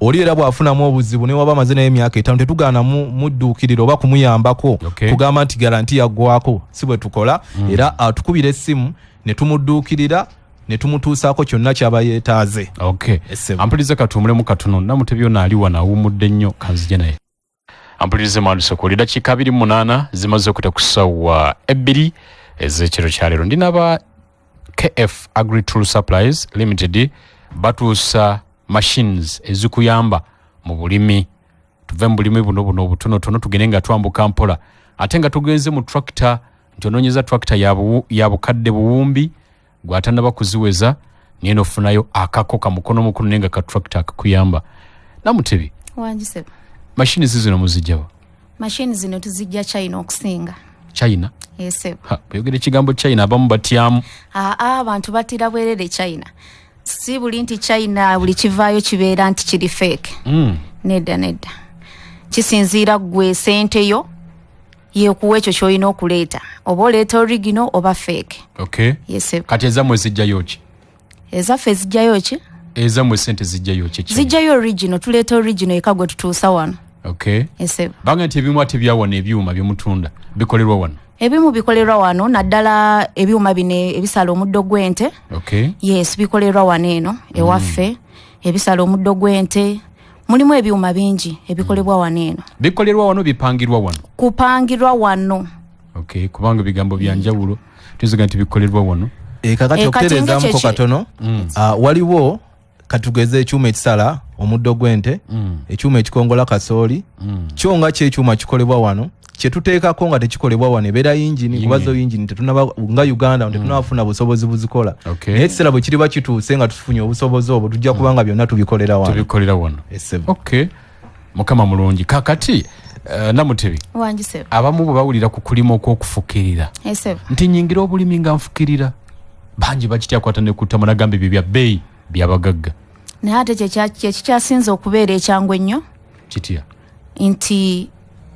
oli era bw'afunamu obuzibu ne waba amaze naye emyaka 5 tetugaana mudduukirira oba kumuyambako kugamba nti garanti yaggwako si bwe tukola era atukubira essimu ne tumudduukirira ne tumutuusaako kyonna kyaba yeetaaze ampulirize katuumulemu katono Namutebi ono ali wano awummudde nnyo kanzije naye ampulirize Mandusokoli dakiika 28 zimaze okuta ku ssaawa 2 ez'ekiro kya leero ndi n'aba KF Agri Tool Supplies Limited batuusa machines ezikuyamba mu bulimi tuve mu bulimi buno obutonotono tugende nga twambuka mpola ate nga tugenze mu tractor ntonoonyeza tractor ya bukadde buwumbi gwatannaba kuziweza niye nofunayo akako kamukono nenga ka tractor akakuyamba Namutebi wanjise machines zino muzijjawa machines zino tuzijja China okusinga China yesebo buyogere ekigambo China abamu batyamu abantu batira bwerere China si buli nti China buli kivaayo kibeera nti kiri fake nedda kisinziira gwe sente yo yekuwa ekyo kyolina okuleeta oba oleeta original oba fake kati ezammwe zijjayo ki ezaffe zijjayo ki ezammwe sente zijjayo ki zijjayo original tuleeta original eka gwe tutuusa wano banga nti ebimu ate byawano ebyuma byemutunda bikolerwa wano ebimu bikolerwa wano naddala ebyuma bino ebisala omuddo gw'ente yes bikolerwa wano eno ewaffe ebisala omuddo gw'ente mulimu ebyuma bingi ebikolebwa wano eno bikolerwa wano bipangirwa wano kupangirwa wano kubanga bigambo byanjawulo tuziga nti bikolerwa wano kakati okutereezaamuko katono waliwo katugeze ekyuma ekisala omuddo gw'ente ekyuma ekikongola kasooli kyo nga kyekyuma kikolebwa wano kyetuteekako nga tekikolebwa wano ebeera yingini kubazo yingini tetunaba nga Uganda tetunabafuna busobozi buzikola naye ekiseera bwe kiriba kituuse nga tufunye obusobozi obwo tujja kubanga byonna tubikolera wano mukama mulungi kakati Namutebi wanjise abamu bwe bawulira ku kulima okw'okufukirira nti nyingira obulimi nga nfukirira bangi bakitya kwata ne kutta munagambe bye bya bbeeyi byabagagga naye ate kyekikyasinza okubeera ekyangu ennyo kitya nti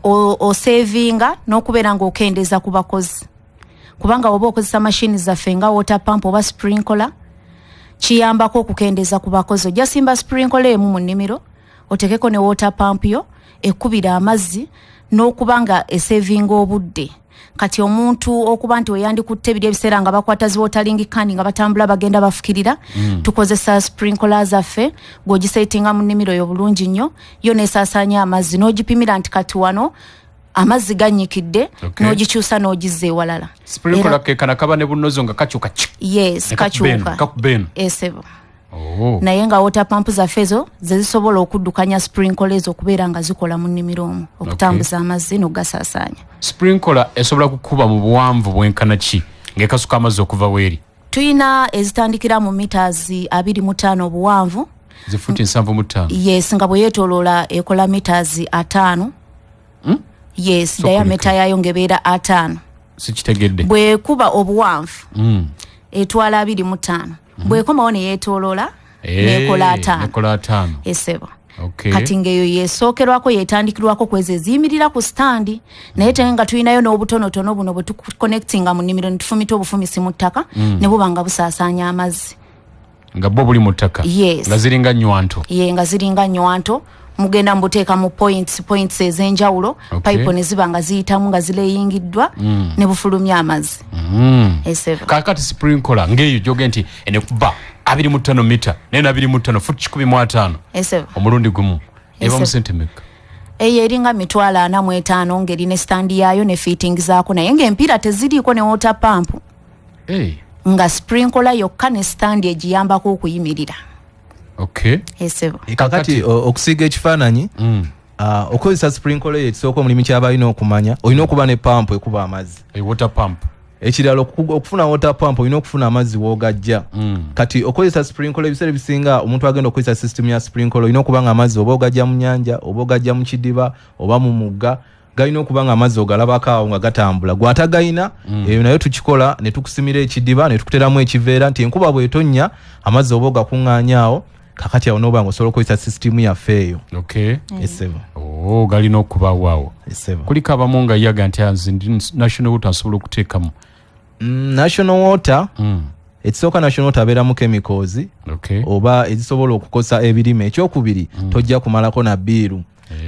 osevinga n'okubeera ng'okendeeza ku bakozi kubanga oba okozesa mashini zaffe nga water pump oba sprinkler kiyambako okukendeeza ku bakozi ojja simba sprinkler emu mu nnimiro otekeko ne water pump yo ekkubira amazzi n'okuba nga esevinga obudde kati omuntu okuba nti oyandikutte biri ebiseera nga bakwata zi watering can nga batambula bagenda bafukirira tukozesa sprinkler zaffe gwogisetinga mu nnimiro yo bulungi nnyo yo neesaasaanya amazzi n'ogipimira nti kati wano amazzi ganyikidde n'ogikyusa n'ogizza ewalala sprinkler kekana kaba ne bunnozo nga kakyuka kakyuka esebo naye nga water pump zaffe ezo zezisobola okuddukanya sprinkler ezo okubeera nga zikola mu nnimiro omwo okutambuza amazzi n'ogasaasaanya sprinkler esobola kukuba mu buwanvu bwenkana ki ng'ekasuka amazzi okuva weeri tuyina ezitandikira mu meters 25 obuwanvu zifuti 75 yes nga bwe yetoloola ekola meters 5 yes So diameter yayo ngebeera 5 sikitegedde bwe kuba obuwanvu etwala 25 bwe komawo ne yetoloola nekola 5 esebo okay kati ngeyo yesookerwako yetandikirwako kwezi eziyimirira ku standi naye te nga tulinayo n'obutonotono buno bwe tuconnectinga mu nnimiro ne tufumita obufumisi mu ttaka ne buba nga busaasaanya amazzi nga bo buli mu ttaka yes nga ziringa nywanto nga ziringa nywanto mugenda mbuteeka mu points ez'enjawulo Okay. pipe ne ziba nga ziyitamu nga zileyingiddwa ne bufulumya amazzi esebo kakati sprinkler ngeyo joge nti ene kuba 25 mita nena 25 futi 15 esebo omulundi gumu eba mu Esebo. centimeter eyo eringa mitwalo 45 ng'erina standi yaayo ne fitting zaako naye ng'empiira teziriiko ne water pump nga sprinkler yokka ne standi egiyambako okuyimirira okay esebo kakati okusiga ekifaananyi okozesa sprinkler ekisooka omulimu kyaba alina okumanya olina okuba ne pampu ekuba amazzi water pump ekirala okufuna water pump olina okufuna amazzi woogajja kati okozesa sprinkler ebiseera ebisinga omuntu agenda okozesa system ya sprinkler olina okuba nga amazzi oba ogajja mu nyanja oba ogajja mu kidiba oba mu mugga galina okuba nga amazzi ogalabako awo nga gatambula gwatagayina eyo nayo tukikola ne tukusimira ekidiba ne tukuteramu ekiveera nti enkuba bw'etonnya amazzi oba ogakuŋŋaanyaawo kakati awo noba nga osobola okozesa system yaffe eyo okay esebo galina okubaawo awo esebo kuliko abamu nga yaga nti ndi national water nsobola okuteekamu national water ekisooka national water abeeramu chemicals okay oba ezisobola okukosa ebirime ekyokubiri tojja kumalako na biiru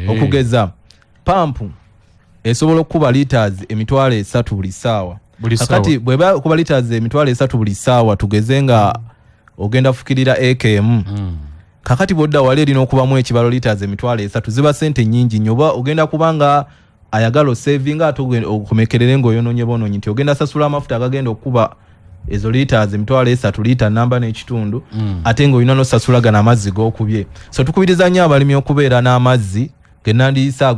okugeza pampu esobola okuba liters 3 buli ssaawa kakati bweba kuba liters 3 buli ssaawa tugeze nga ogenda fukirira AKM kakati bodda wali erina okubamu ekibalo liters 3 ziba sente nyingi nnyo oba ogenda kubanga ayagala saving ate okumekerere ng'oyonoonye bonoonyi nti ogenda sasula amafuta agagenda okuba ezo liters 3 lita namba n'ekitundu ate ng'olina nosasula gana amazzi g'okubye so tukubiriza nnyo abalimi okubeera n'amazzi genandiyisa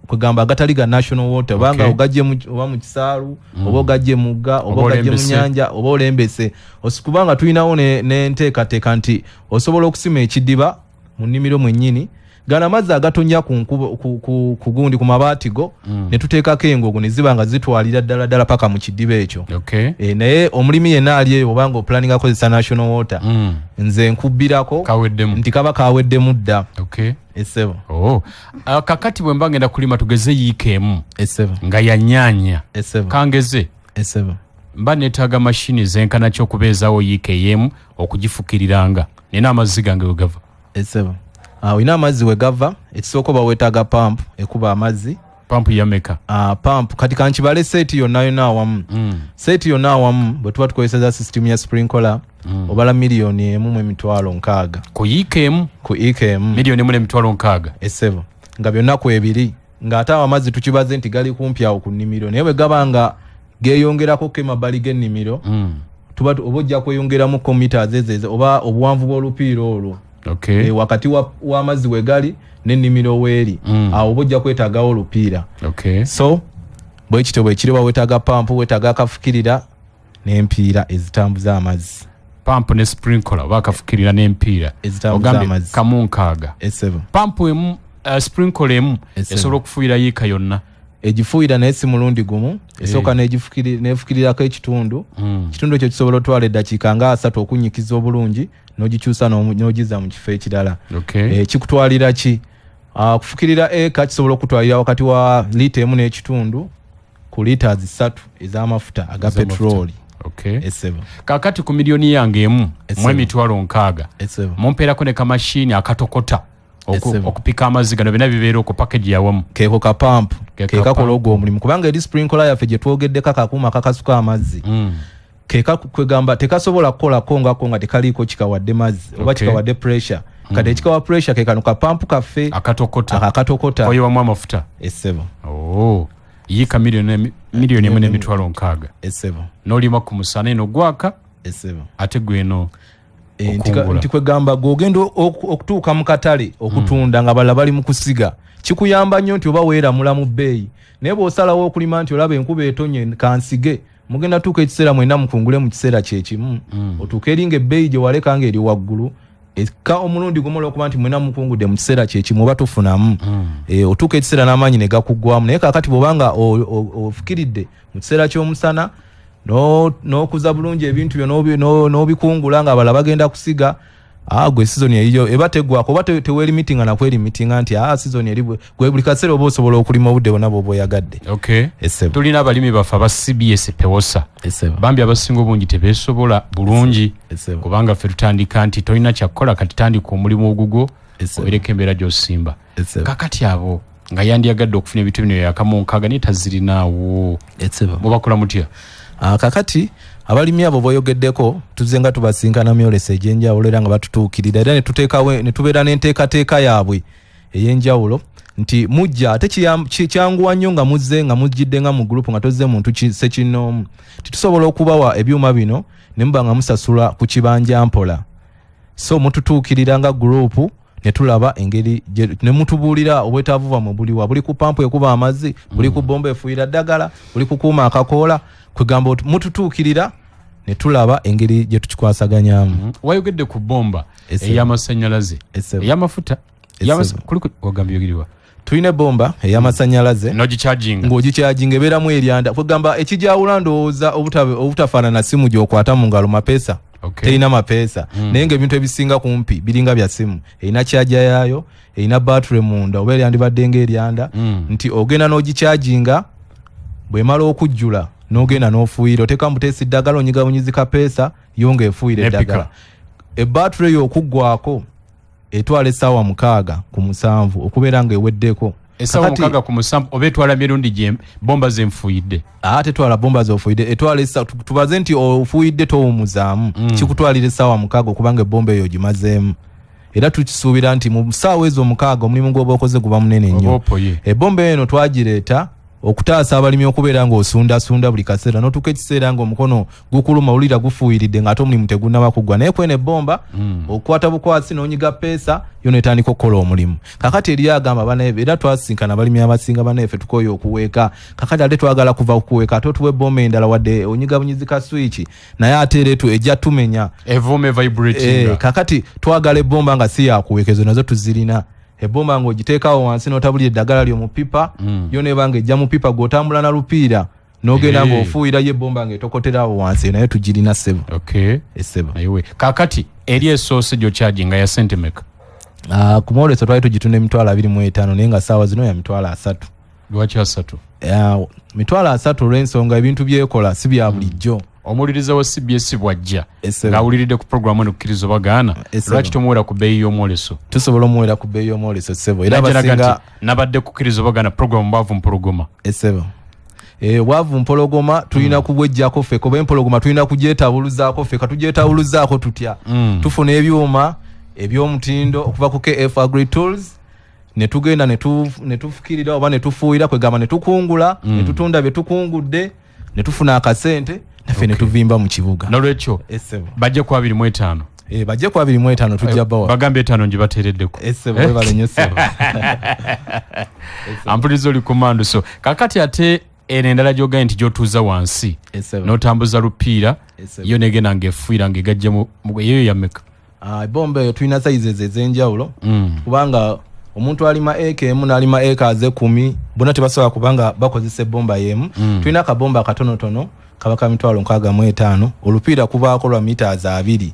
kwegamba agatali ga national water obanga Okay. ogajje oba mu kisaalu oba ogajje mugga oba ogajje mu nyanja oba olembese osikubanga tulinawo n'enteekateeka nti osobola okusima ekidiba mu nnimiro mwennyini gana amazzi agatonnya ku gundi ku mabaati go ne tuteekako engogo ne ziba nga zitwalira ddala paka mu kidiba ekyo okay naye omulimi yenna ali eyo obanga opulaninga akozesa national water nze nkubbirako kaweddemu nti kaba kaweddemu dda okay esebo kakati bwe mba ngenda kulima tugeze yiikeemu esebo nga yanyaanya esebo kangeze esebo mba neetaaga mashini zenkana ky'okubeezaawo yiikeemu okugifukiriranga nina amazzi gange wegava esebo olina amazzi wegava ekisooka oba weetaaga pampu ekuba amazzi pampu yameka pampu kati kankibale seeti yonna yonna awamu seeti yonna awamu bwe tuba tukozesa system ya sprinkler obala miliyoni 1.6 ku yiikeemu ku EKM miliyoni 1.6 esebo nga byonna ku ebiri ng'ate awo amazzi tukibaze nti gali kumpi awo ku nnimiro naye bwe gaba nga geeyongerako ko emabbali g'ennimiro tuba oba ojja kweyongeramu meters ezo oba obuwanvu bw'olupiira olwo okay wakati w'amazzi we gali n'ennimiro weeri awo oba ojja kwetaagawo olupiira okay so bwe kityo bwe kiri weetaaga pampu weetaaga akafukirira n'empiira ezitambuza amazzi pampu ne sprinkler oba akafukirira n'empiira ezitambuza amazzi kamu nkaaga esebo pampu emu sprinkler emu Esebo. esobola okufuuyira yiika yonna egifuuyira naye si mulundi gumu esooka neefukirirako ekitundu ekitundu ekyo kisobola otwala eddakiika nga 3 okunnyikiza obulungi n'ogikyusa n'ogiza mu kifo ekirala okay kikutwalira ki kufukirira eka kisobola okutwalira wakati wa liita 1 n'ekitundu ku liters 3 ez'amafuta aga petroli okay esebo kakati ku miliyoni yange emu Esebo. mu emitwalo 6 esebo mumpeerako ne kamashini akatokota Esebo. okupika amazzi gano byonna bibeera ku package yawamu keeko kapampu Ke keekakola kapampu. ogwo omulimu kubanga eri sprinkler yaffe gye twogeddeko akakuuma kakasuka amazzi keeka kwegamba tekasobola kukolako ngako nga tekaliiko kikawadde mazzi oba Okay. kikawadde pressure kati ekikawa pressure kekano kapampu kaffe akatokota akatokota oyiwamu amafuta esebo yiika miliyoni 1.6 esebo n'olima ku musana eno gwaka esebo ate gweno nti okungula. kwegamba gogenda okutuuka mu katale okutunda nga balala bali mu kusiga kikuyamba nnyo nti oba weeramula mu bbeeyi naye bw'osalawo okulima nti olaba enkuba etonye kansige mugenda tuuka ekiseera mwena mukungule mu kiseera kyekimu otuuka eringa ebbeeyi gye waleka nga eri waggulu eka omulundi gumu olwokuba nti mwena mukungudde mu kiseera kyekimu oba tufunamu otuuka ekiseera n'amaanyi ne gakuggwamu naye kaakati bw'obanga ofukiridde mu kiseera ky'omusana n'okuza bulungi ebintu byo n'obikungula nga abala bagenda kusiga gwe season eyo eba teggwako oba teweerimitinga nakwerimitinga nti season eri gwe buli kaseera oba osobola okulima obudde bwonna bw'oba oyagadde. Tulina abalimi baffe aba CBS Pewosa bambi abasinga obungi tebeesobola bulungi kubanga ffe tutandika nti tolina kyakukola kati tandika omulimu ogugwo obereko embeera gy'osimba kakati abo nga yandiyagadde okufuna ebintu bino yakamu nkaaga naye tazirinaawo mubakola mutya? Kakati abalimi abo boyogeddeko tuzze nga tubasinkana myolesa egy'enjawulo era nga batutuukirira era ne tubeera n'enteekateeka yaabwe ey'enjawulo nti mujja ate kyanguwa nnyo nga muzze nga mujjidde nga mu gurupu nga tozze muntu sekinnoomu titusobola okubawa ebyuma bino ne muba nga musasula ku kibanja mpola so mututuukirira nga gurupu ne tulaba engeri ne mutubuulira obwetaavu bwamwe buliwa buli ku pampu ekuba amazzi buli ku bomba efuuyira ddagala buli kukuuma akakoola kwegamba mututuukirira ne tulaba engeri gye tukikwasaganyamu. Wayogedde ku bomba ey'amasannyalaze ey'amafuta wagambye yogiriwa tulina bomba ey'amasannyalaze ng'ogikyaginga ebeeramu eryanda kwegamba ekijawula ndowooza obutafaanana simu gy'okwata mu ngalo mapeesa terina mapeesa naye ng'ebintu ebisinga kumpi biringa bya simu erina kyaja yaayo erina batule munda oba eryandibadde ng'eryanda nti ogenda n'ogikyaginga bw'emala okujjula n'ogenda n'ofuuyira oteeka muteesi ddagala onyigamunyizi kapeesa yo ng'efuuyira eddagala ebbatule yo okuggwako etwala essaawa 6 ku 7 okubeera ng'eweddeko essaawa 6 ku 7 oba etwala mirundi gye bomba zenfuuyidde tetwala bomba z'ofuuyidde etwala tubaze nti ofuuyidde towumuzaamu kikutwalira essaawa 6 okubanga ebbomba eyo gimazeemu era tukisuubira nti mu ssaawa ezo 6 omulimu gw'oba okoze guba munene nnyo ebbomba eno twagireeta okutaasa abalimi okubeera ng'osundasunda buli kaseera n'otuuka ekiseera ng'omukono gukuluma olira gufuuyiridde ng'ate omulimu tegunnaba kuggwa naye kwene ebbomba okukwata bukwasi n'onyiga peesa yo netandika okukola omulimu kakati eri agamba banaefe era twasinkana abalimi abasinga banaefe tukoye okuweeka kakati ate twagala kuva okuweeka ate otuwa ebbomba endala wadde onyiga bunyizi ka swiki naye ate eretu ejja tumenya evume vibrating kakati twagala ebbomba nga si yakuweekezo nazo tuzirina ebomba ng'ogiteekawo wansi n'otabulira eddagala lyo mu pipa yo nebanga ejja mu pipa gw'otambula na lupiira n'ogenda ng'ofuuyirayo ebbomba ng'etokoterawo wansi naye tugirina ssebo essebo kakati eri esoose gy'okyaginga ya sente meka? Ku mwoleso twali tugitunda emitwalo 25 naye nga ssaawa zino ya mitwalo 3. Lwaki 3? Mitwalo 3 olw'ensonga ebintu byekola si bya bulijjo. Omuliriza wa CBS bwajja ng'awuliridde ku programu eno Kkiriza Baganda lwaki tomuwera ku bbeeyi y'omwoleso? Tusobola omuwera ku bbeeyi y'omwoleso ssebo era basinga nabadde ku Kkiriza Baganda programu bwavu mpologoma essebo bwavu mpologoma tulina kubwejjako ffe kuba empologoma tulina kugyetabuluzaako ffe katugyetabulizaako tutya tufuna ebyuma eby'omutindo okuva ku KF Agri Tools ne tugenda ne tufukirira oba ne tufuuyira kwegamba ne tukungula ne tutunda bye tukungudde ne tufuna akasente naffe ne tuvimba mu kibuga nolwekyo bajje ku 25 bajje ku 25 tujja bawa bagambe 5 nje batereddeko bale nnyo ssebo ampulizo oli komando so kakati ate ene endala gy'ogambye nti gy'otuuza wansi n'otambuza lupiira yo negenda ng'efuuyira ng'egajja eyo yameka? Ebomba eyo tulina sizes ez'enjawulo kubanga omuntu alima eka emu n'alima eka 10 bonna tebasobola kubanga bakozesa ebbomba y'emu tulina akabomba akatonotono kabaka mitwalo 65 olupiira kubaako lwa mita 2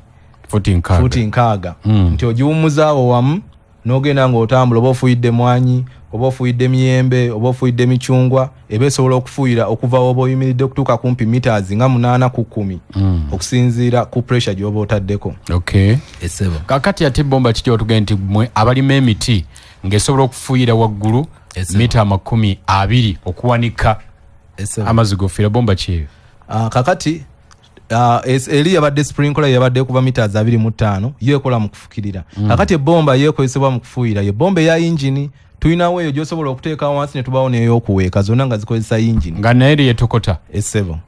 futi nkaaga nti ogiwumuzaawo wamu n'ogenda ng'otambula oba ofuuyidde mwanyi oba ofuuyidde miyembe oba ofuuyidde micungwa eba esobola okufuuyira okuva oba oyimiridde okutuuka kumpi mitazi nga 8 ku 10 okusinziira ku pressure gy'oba otaddeko. Essebo kakati ate ebbomba kiki otugambye nti mmwe abalima emiti ng'esobola okufuuyira waggulu mita 20 okuwanika amazzi g'ofuuyira bomba kyeyo? Kakati eri yabadde sprinkler yabadde kuba mita 25 yekola mu kufukirira kakati ebbomba yekozesebwa mu kufuuyira ebbomba eya yingini tulinawo eyo gy'osobola okuteeka wansi ne tubawo n'ey'okuweeka zonna nga zikozesa yingini nga naye yetokota essebo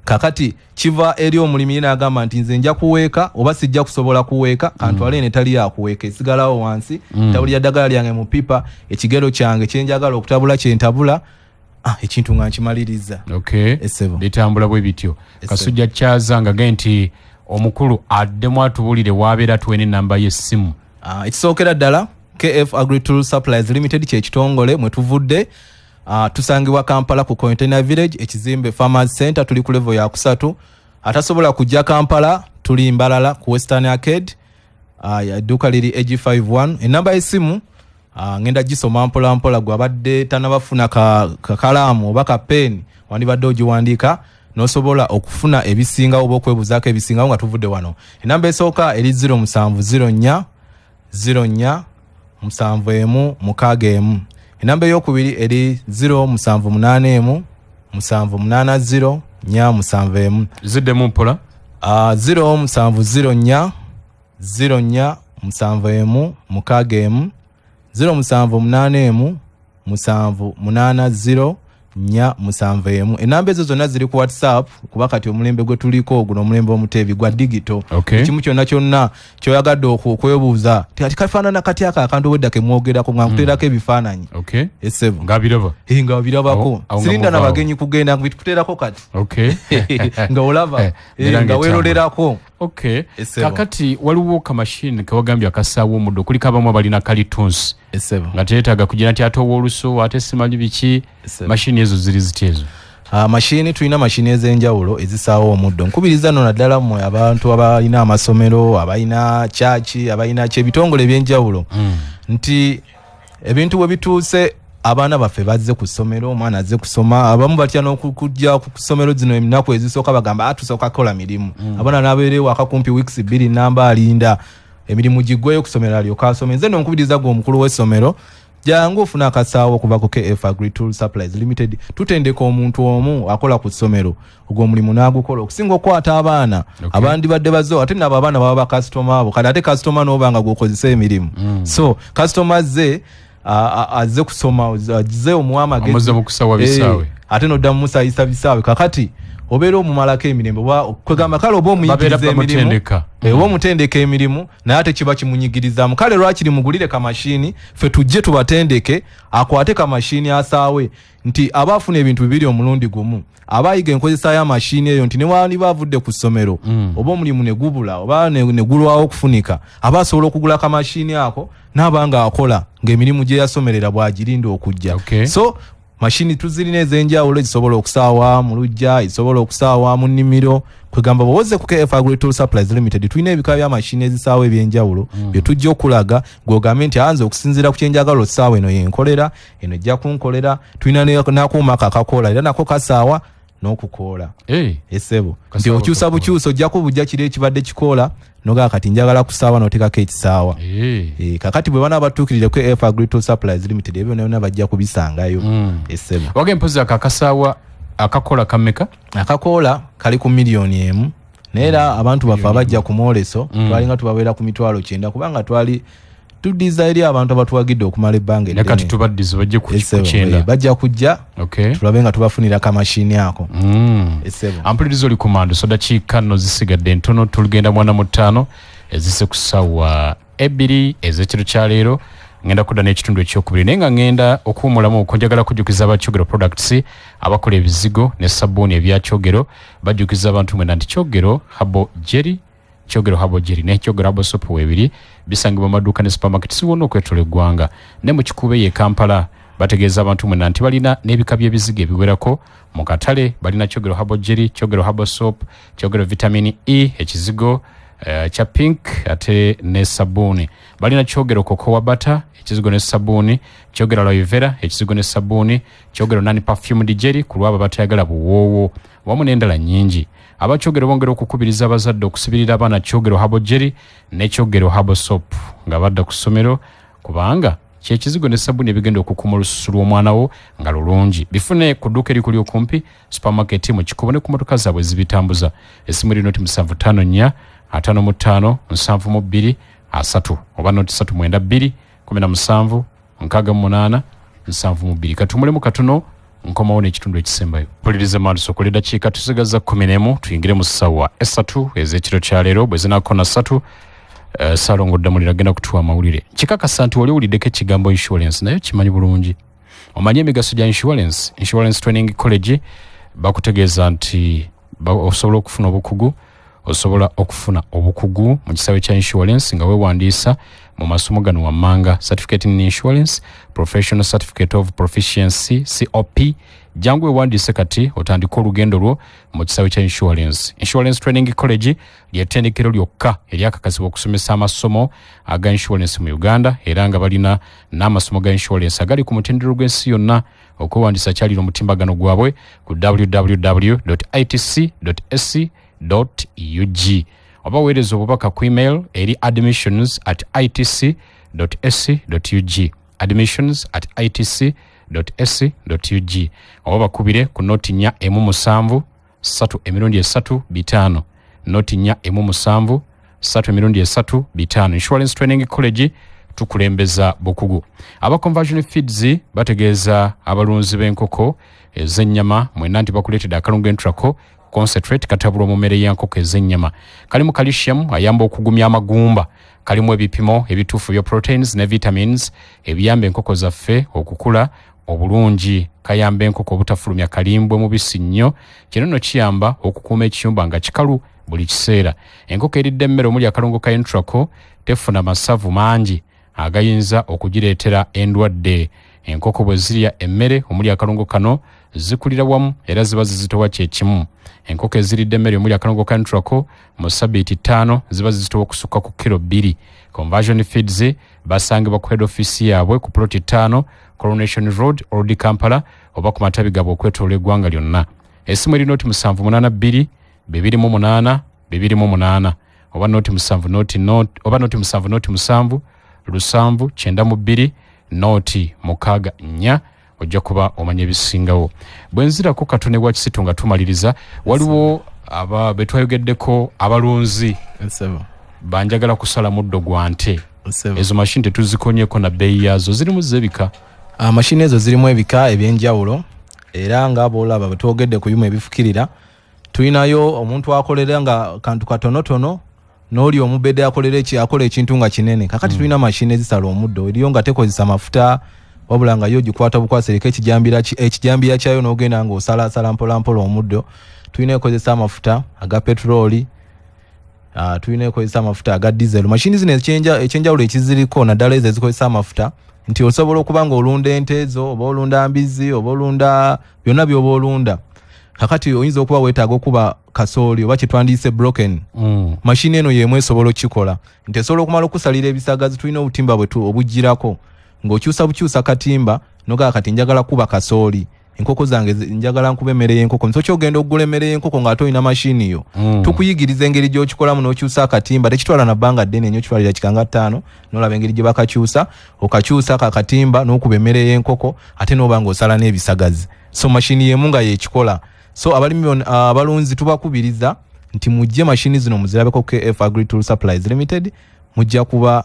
kakati kiva eri omulimi n'agamba nti nze nja kuweeka oba sijja kusobola kuweeka kantwale ne tali yakuweeka esigalawo wansi tabulira ddagala lyange mu pipa ekigero kyange kyenjagala okutabula kyentabula ekintu nga nkimaliriza. Okay. Essebo. Bitambula bwe bityo. Kasujja kyazanga genti omukulu addemu atubulire wabeera tuwene namba y'essimu. Ekisookera ddala KF Agri-Tool Supplies Limited kyekitongole mwe tuvudde. Tusangibwa Kampala ku Container Village ekizimbe Farmers Center tuli ku level ya 3. Atasobola kujja Kampala tuli Mbalala ku Western Arcade. Edduuka liri AG51. Enamba y'essimu ngenda gisoma mpola gwabadde tanabafuna kalaamu oba ka pen wandibadde ogiwandiika nosobola okufuna ebisinga oba okwebuzaako ebisingawo nga tuvudde wano. Enamba esooka eri 0704 04 71 61. Enamba ey'okubiri eri 0781 780 471. Ziddemu mpola. 0704 04 71 61. 0781 780 471. Enamba ezo zonna ziri ku WhatsApp kuba kati omulembe gwe tuliko guno omulembe omuteebi gwa digital. Ekimu kyonna kyoyagadde okwebuuza ati kafaanana kati akantu wedda ke mwogerako nga nkuteerako ebifaananyi. Essebo nga biraba nga birabako sirinda n'abagenyi kugenda bitukuteerako kati nga olaba nga weerolerako. Kakati waliwo kamashini kewagambye akasaawa omuddo kuliko abamu abalina kalitunsi nga teetaaga kugira nti ate ow'oluso ate simanyi biki. Mashini ezo ziri ziti ezo? Mashini tulina mashini ez'enjawulo ezisaawa omuddo. Nkubiriza nno naddala mmwe abantu abalina amasomero abalina chachi abalina kyebitongole ebyenjawulo nti ebintu bwe bituuse abaana baffe bazze ku ssomero omwana azze kusoma abamu batya n'okujja ku ssomero zino ennaku ezisooka bagamba tusooka kola mirimu. Abaana n'abeerewo akakumpi weeks 2 namba alinda emirimu giggweyo ku ssomero alyoka asome. Nze n'onkubiriza gwe omukulu w'essomero jangu ofuna akasaawo okuva ku KF Agri-Tool Supplies Limited tutendeka omuntu omu akola ku ssomero ogwo omulimu n'agukola okusinga okwata abaana abandi badde bazzo ate nabo abaana baba bakasitoma abo kale ate kasitoma n'obanga gwokozesa emirimu so kasitoma ze azze kusoma azze omuwama amaze mukusawa bisaawe ate noddamu musayisa bisaawe kakati obeera omumalako emirembe kwegamba kale oba omuyigiriza emirimu oba omutendeka emirimu naye ate kiba kimunyigirizamu kale lwakiri mugulire kamashini ffe tujje tubatendeke akwate kamashini asaawe nti aba afuna ebintu bibiri omulundi gumu aba ayiga enkozesa y'amashini eyo nti ne wali bavudde ku ssomero oba omulimu ne gubula oba ne gulwawo okufunika aba asobola okugula kamashini ako n'abanga akola ng'emirimu gye yasomerera bwagirinda okujja so mashini tuzirina ez'enjawulo ezisobola okusaawa mu luggya ezisobola okusaawa mu nnimiro kwegamba bwoze ku KF Agri-Tool Supplies Limited tulina ebika bya mashini ezisaawa ebyenjawulo bye tujja okulaga gw'ogambe nti anze okusinziira ku kyenjagala osaawa eno yenkolera eno ejja kunkolera tulina n'akuuma kakakola era nako kasaawa n'okukoola essebo nti okyusa bukyusa ojjako bujja kiri ekibadde kikoola noga kati njagala kusaawa n'oteekako ekisaawa kakati bwe bana batuukirire ku KF Agri-Tool Supplies Limited ebyo byonna bajja kubisangayo essebo wage mpozi akakasaawa akakola kameka akakoola kali ku $1,000,000 neera abantu baffe abajja ku mwoleso twalinga tubabeera ku $900 kubanga twali tudiza eri abantu abatuwagidde okumala ebbanga eddene kati tubaddiza bajje ku 9 bajja kujja tulabe nga tubafunira kamashini ako essebo ampulirizo oli komando so dakiika nno zisigadde ntono tulugenda mwana mu 5 ezise ku ssaawa 2 ez'ekiro kya leero ngenda kudda n'ekitundu ekyokubiri naye nga ngenda okuwumulamu okunjagala kujjukiza abakyogero products abakola ebizigo ne sabbuuni ebya kyogero bajjukiza abantu mwena nti kyogero habo jerry kyogero habo jerry ne kyogero habo soap webiri bisangibwa maduuka ne supermarket siwona okwetola eggwanga ne mu kikuube ye Kampala bategeeza abantu mwena nti balina n'ebika by'ebizigo ebiwerako mu katale balina kyogero habo jerry kyogero habo soap kyogero vitamin E ekizigo cha pink ate ne sabuni balina kyogero cocoa butter ekizigo ne sabuni kyogero aloe vera ekizigo ne sabuni kyogero nani perfumed jelly kulwaba batayagala buwoowo wamu n'endala nnyingi abakyogero bongera okukubiriza abazadde okusibirira abaana kyogero habo jelly ne kyogero habo soap nga badda ku ssomero kubanga kyekizigo ne sabuni ebigenda okukuma olususu lw'omwana wo nga lulungi bifune ku dduuka erikuli okumpi supermarket mu kikubo ne ku motoka zaabwe zibitambuza essimu lino ti 754 55 72 3 oba noti 392 17 68 72 katumulemu katono nkomawo n'ekitundu ekisembayo puliriza maaso kulida dakiika tusigaza 10 tuyingire mu ssaawa 3 ez'ekiro kya leero bwe zinaakona 3 Salongo Damulira agenda kutuwa amawulire kikakasa nti wali wuliddeko ekigambo insurance nayo kimanyi bulungi Omanyi emigaso gya insurance training college bakutegeeza nti osobola okufuna obukugu mu kisawe kya insurance nga weewandiisa mu masomo gano wammanga: certificate in insurance, professional certificate of proficiency COP. Jangu weewandiise kati otandika olugendo lwo mu kisawe kya insurance training college ly'ettendekero lyokka eryakakasibwa okusomesa amasomo aga insurance mu Uganda, era nga balina n'amasomo ga insurance agali ku mutendero gw'ensi yonna. Okwewandiisa kyalira omutimbagano gwabwe ku www.itc.sc.ug oba weereza obubaka ku email eri admissions@itc.sc.ug admissions@itc.sc.ug oba bakubire ku noti 417 3 noti 417 3 Insurance Training College tukulembeza bukugu. Aba conversion feeds bategeeza abalunzi b'enkoko ez'ennyama mwenna nti bakuleetedde akalungu entrako concentrate katabulwa mu mmere y'enkoko ez'ennyama. Kalimu calcium ayamba okugumya amagumba, kalimu ebipimo ebituufu bya proteins ne vitamins ebiyamba enkoko zaffe okukula obulungi. Kayamba enkoko obutafulumya kalimbwe mubisi nnyo, kino nno kiyamba okukuuma ekiyumba nga kikalu buli kiseera. Enkoko eridde emmere omuli akalungu ka entrako tefuna masavu mangi agayinza okugireetera endwadde. Enkoko bwe zirya emmere omuli akalungu kano zikulira wamu era ziba zizitowa kyekimu. Enkoko eziridde emmere omuli akalungu ka entrako mu ssabbiiti 5 ziba zizitowa okusukka ku kilo 2. Conversion feeds basangibwa ku head office yaabwe ku ploti 5 Coronation Road, Old Kampala, oba ku matabi gabwe okwetoloola eggwanga lyonna. Essimu eri noti 782 208 208 oba noti 7 lusanvu 92 noti 64 ojja kuba omanya ebisingawo. Bwenzirako katone bwa Kisitu nga tumaliriza, waliwo betwayogeddeko abalunzi banjagala kusala muddo gwa nte. Ezo mashini tetuzikonyeko na bei yazo zirimu zebika. Mashini ezo zirimu ebika ebyenjawulo, era nga bolaba betwogedde ku yumu ebifukirira. Tulinayo omuntu akolera nga kantu katonotono n'oli omubedde akolera ekintu nga kinene. Kakati tulina mashini ezisala omuddo, eriyo nga tekozesa mafuta wabula nga yo gikwata bukwasereka ekijambira kyayo n'ogenda nga osala mpola omuddo. Tulina ekozesa amafuta aga petroli, tulina ekozesa amafuta aga diesel. Mashini zino ekyenjawulo ekiziriko naddala ezo ezikozesa amafuta nti osobola okuba nga olunda ente ezo, oba olunda mbizi, oba olunda byonna byoba olunda. Kakati oyinza okuba weetaaga okuba kasooli oba kyetwandiise broken. Mashini eno yemu esobola okikola nti esobola okumala okusalira ebisagazi. Tulina obutimba obugirako ng'okyusa katimba nogaa kati njagala kuba kasooli, enkoko zange njagala nkuba emmere y'enkoko. Nso kyogenda okugula emmere y'enkoko ng'ate olina mashini yo. Tukuyigiriza engeri gy'okikolamu n'okyusa akatimba. Tekitwala na bbanga ddene nnyo, kitwalira kikanga 5 n'olaba engeri gye bakakyusa, okakyusa akatimba n'okuba emmere y'enkoko ate n'oba ng'osala n'ebisagazi. So mashini yemu nga yekikola. So abalunzi tubakubiriza nti mujje mashini zino muzirabeko KF Agri Tool Supplies Limited, mujja kuba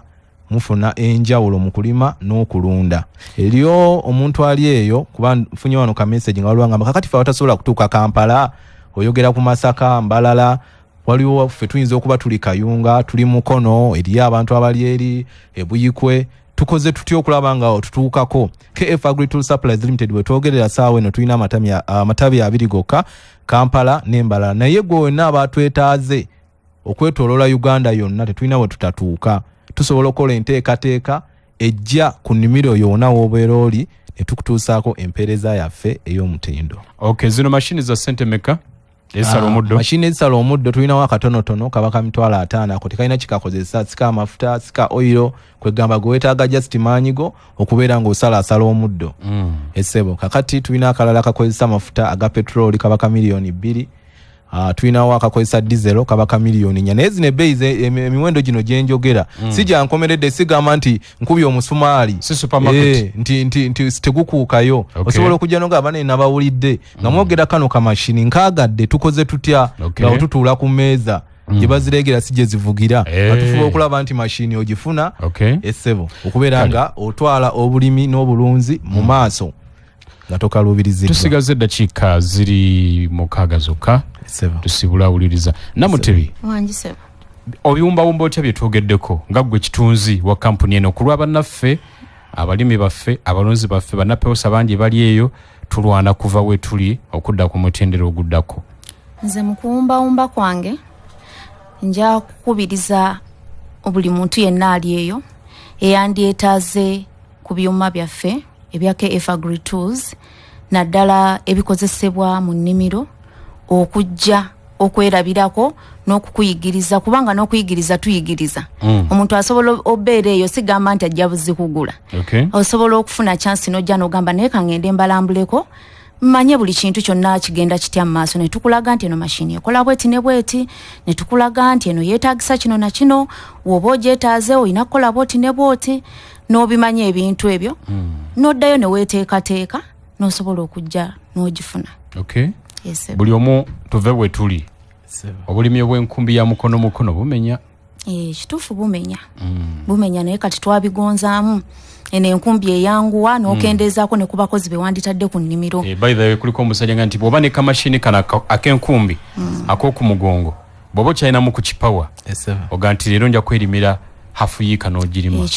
mufuna enjawulo mu kulima n'okulunda. Eriyo omuntu ali eyo kuba nfunye wano ka message nga waliwo ngamba kakati fe watasobola kutuuka Kampala, oyogera ku Masaka, Mbalala, waliwo ffe tuyinza okuba tuli Kayunga, tuli Mukono, eriyo abantu abali eri Ebuyikwe. Tukoze tutyo okulaba nga tutuukako. KF Agri Tool Supplies Limited bwe twogerera saawa eno tulina amatabi 2 gokka, Kampala ne Mbalala. Naye gwe wenna abatwetaaze okwetoloola Uganda yonna tetulina we tutatuuka. Tusobola okukola enteekateeka ejja ku nnimiro yonna w'obeera oli ne tukutuusaako empeereza yaffe ey'omutindo. Okay, zino mashini za ssente meka ezisala omuddo? Mashini ezisala omuddo tulinawo akatonotono kabaka mitwalo 5 ako tekalina kikakozesa, sika amafuta, sika oil, kwegamba gwe weetaaga just maanyigo okubeera ng'osala omuddo. Essebo kakati tulina akalala kakozesa amafuta aga petroli kabaka miliyoni 2. Tulinawo akakozesa diesel kabaka miliyoni 4. Naye zino ebbeeyi emiwendo gino gye njogera si gyankomeredde, sigamba nti nkubye omusumaali si supermarket nti tegukuukayo. Osobola okujja noga abane nabawulidde nga mwogera kano kamashini nkaagadde tukoze tutya nga otutuula ku mmeeza gye bazireegera si gye zivugira. Batufuba okulaba nti mashini ogifuna essebo okubeera nga otwala obulimi n'obulunzi mu maaso nga tokaluubiriziddwa. Tusigaze eddakiika ziri 6 zokka tusibula awuliriza. Namutebi wanjise obiwumbawumba otya bye twogeddeko nga ggwe kitunzi wa kampuni eno ku lwa bannaffe abalimi baffe abalonzi baffe bannapewosa bangi bali eyo tulwana kuva we tuli okudda ku mutendero oguddako. Nze mu kuwumbawumba kwange nja kukubiriza buli muntu yenna ali eyo eyandyetaaze ku byuma byaffe ebya KF Agri Tools naddala ebikozesebwa mu nnimiro okujja okwerabirako n'okukuyigiriza kubanga n'okuyigiriza tuyigiriza. Omuntu asobola obeera eyo sigamba nti ajja buzi kugula. Osobola okufuna chance n'ojja n'ogamba naye kangende mbalambuleko mmanye buli kintu kyonna kigenda kitya mu maaso ne tukulaga nti eno mashini ekola bweti ne bweti ne tukulaga nti eno yeetaagisa kino na kino woba ogyetaaze olina kukola bwoti ne bwoti n'obimanya ebintu ebyo n'oddayo ne weeteekateeka n'osobola okujja n'ogifuna. Yes, buli omu tuve we tuli obulimi obw'enkumbi ya mukono bumenya. Kituufu bumenya bumenya naye kati twabigonzaamu eno enkumbi eyanguwa n'okendeezaako ne ku bakozi be wanditadde ku nnimiro. By the way kuliko omusajja nga nti bw'oba ne kamashini kana ak'enkumbi ak'oku mugongo bw'oba okyalinamu ku kipawa oga nti leero nja kwerimira hafu yiika n'ogirima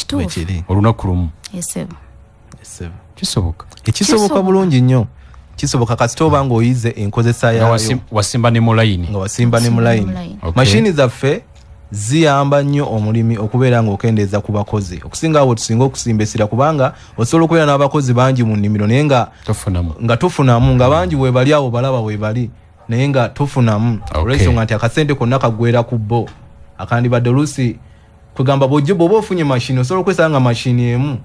olunaku lumu. Kisoboka ekisoboka bulungi nnyo. Kisoboka kasita oba ng'oyize enkozesa yayo wasimba ne mu layini. Mashini zaffe ziyamba nnyo omulimi okubeera ng'okendeeza ku bakozi okusinga awo tusinga okusimbesera kubanga osobola okubeera n'abakozi bangi mu nnimiro naye nga tofunamu nga bangi weebali awo balaba weebali naye nga tofunamu olw'ensonga nti akasente konna kagwera ku bo akandibadde oluusi kugamba bw'oba ofunye mashini osobola okwesanga nga mashini emu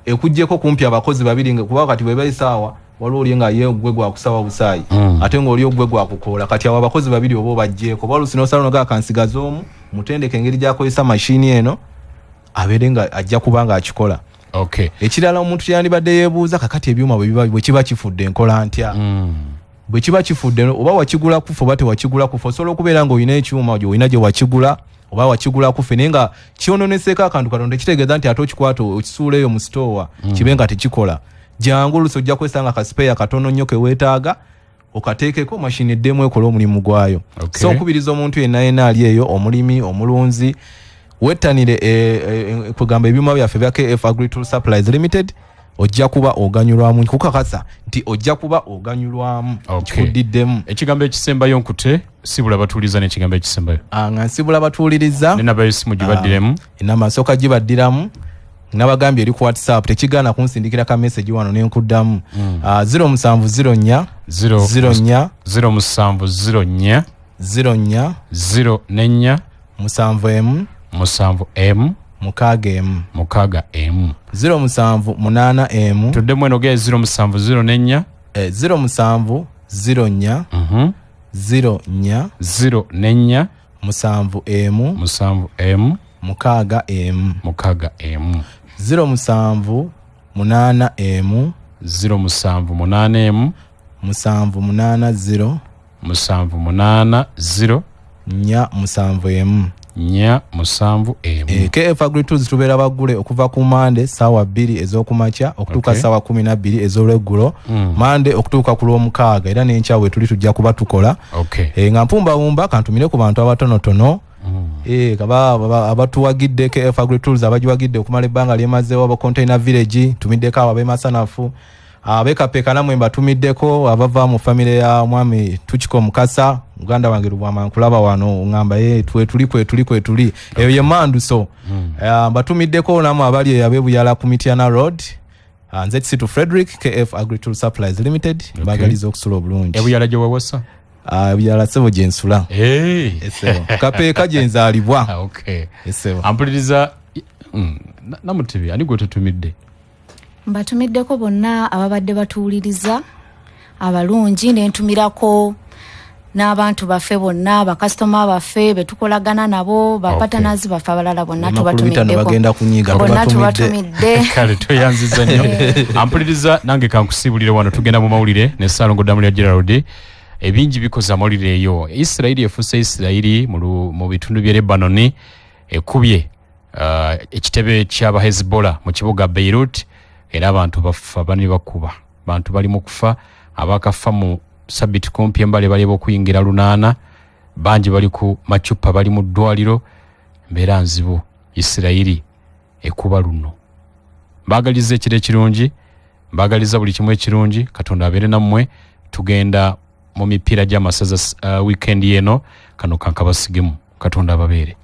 ekuggyeko kumpi abakozi babiri kuba kati weeba esaawa waliwo oli nga ye gwe gwakusawa busaayi ate ng'oli ogwe gwakukoola kati awo abakozi babiri oba obaggyeko oba oluusi n'osala nogaa kansigaza omu mutendeke engeri gy'akozesa mashini eno abeere nga ajja kuba nga akikola. Ekirala omuntu kyandibadde yeebuuza kakati ebyuma bwe kiba kifudde nkola ntya? Bwe kiba kifudde oba wakigula kufa oba tewakigula kufa osobola okubeera ng'olina ekyuma olina gye wakigula oba wakigula kufe naye nga kyononeseeko akantu katonda kitegeeza nti ate okikwata okisuula eyo mu sitoowa kibe nga tekikola. Jangu oluusi ojja kwesanga kasipeya katono nnyo ke weetaaga okateekeko mashini eddemu ekola omulimu gwayo. So okubiriza omuntu yenna ali eyo omulimi omulunzi wettanire kugamba ebyuma byaffe bya KF Agri Tool Supplies Limited ojja kuba oganyulwamu kukakasa nti ojja kuba oganyulwamu kikudiddemu. Ekigambo ekisembayo nkute sibula batuuliza n'ekigambo ekisembayo nga nsibula batuuliriza nenabayosimu gibaddiremu enamaasoka gibaddiramu nabagambye eri ku WhatsApp tekigaana kunsindikira ka message wano nenkuddamu 0704 04 0704 04 04 7M 7M mukaaga M 07 tuddemu eno ge 0704 07 04 04 7M mukaaga M 07 8M 07 780 780 nya 7M nya 7M. KF Agri Tools tubeera baggule okuva ku Mande ssaawa 2 ez'okumakya okutuuka ssaawa 12 ez'olweggulo Mande okutuuka ku Lwomukaaga era n'enkya we tuli tujja kuba tukola nga mpumbawumba kantumire ku bantu abatonotono abatuwagidde KF Agri Tools abagiwagidde okumala ebbanga lyemazeewo aba Container Village tumiddeko abo ab'emasanafu abekapeka namwe mbatumiddeko abava mu famire ya mwami Tukiko Mukasa muganda wange Lubwama nkulaba wano ngamba tuli eyo ye Manduso mbatumiddeko namwe abali abebuyala ku Mitiana Road nze Tisitu Frederick KF Agri Tool Supplies Limited bagaliza okusula obulungi ebuyala gye wawasa ebuyala sebo gye nsula kapeeka gye nzaalibwa ampuliriza namutebi ani gwe tutumidde mbatumiddeko bonna ababadde batuwuliriza abalungi nentumirako n'abantu baffe bonna bakasitoma baffe betukolagana nabo bapatanazi baffe abalala bonna tubatumidde kale toyanziza nnyo ampuliriza nange kankusibulire wano tugenda mu mawulire ne Salongo Damu lya Gerald ebingi bikoze amawulire eyo Isirairi efuuse Isirairi mu bitundu by'e Lebanon ekubye ekitebe ky'aba Hezbollah mu kibuga Beirut era abantu bafa bani bakuba bantu bali mu kufa abakafa mu sabiti kumpi embale bali okuyingira 8 banji bali ku machupa bali mu ddwaliro mbeera nzibu Isirairi ekuba luno mbagaliza ekiro ekirungi, mbagaliza buli kimu ekirungi. Katonda abeere nammwe. Tugenda mu mipiira gy'amasaza weekend yeno, kano kankabasigemu. Katonda ababeere.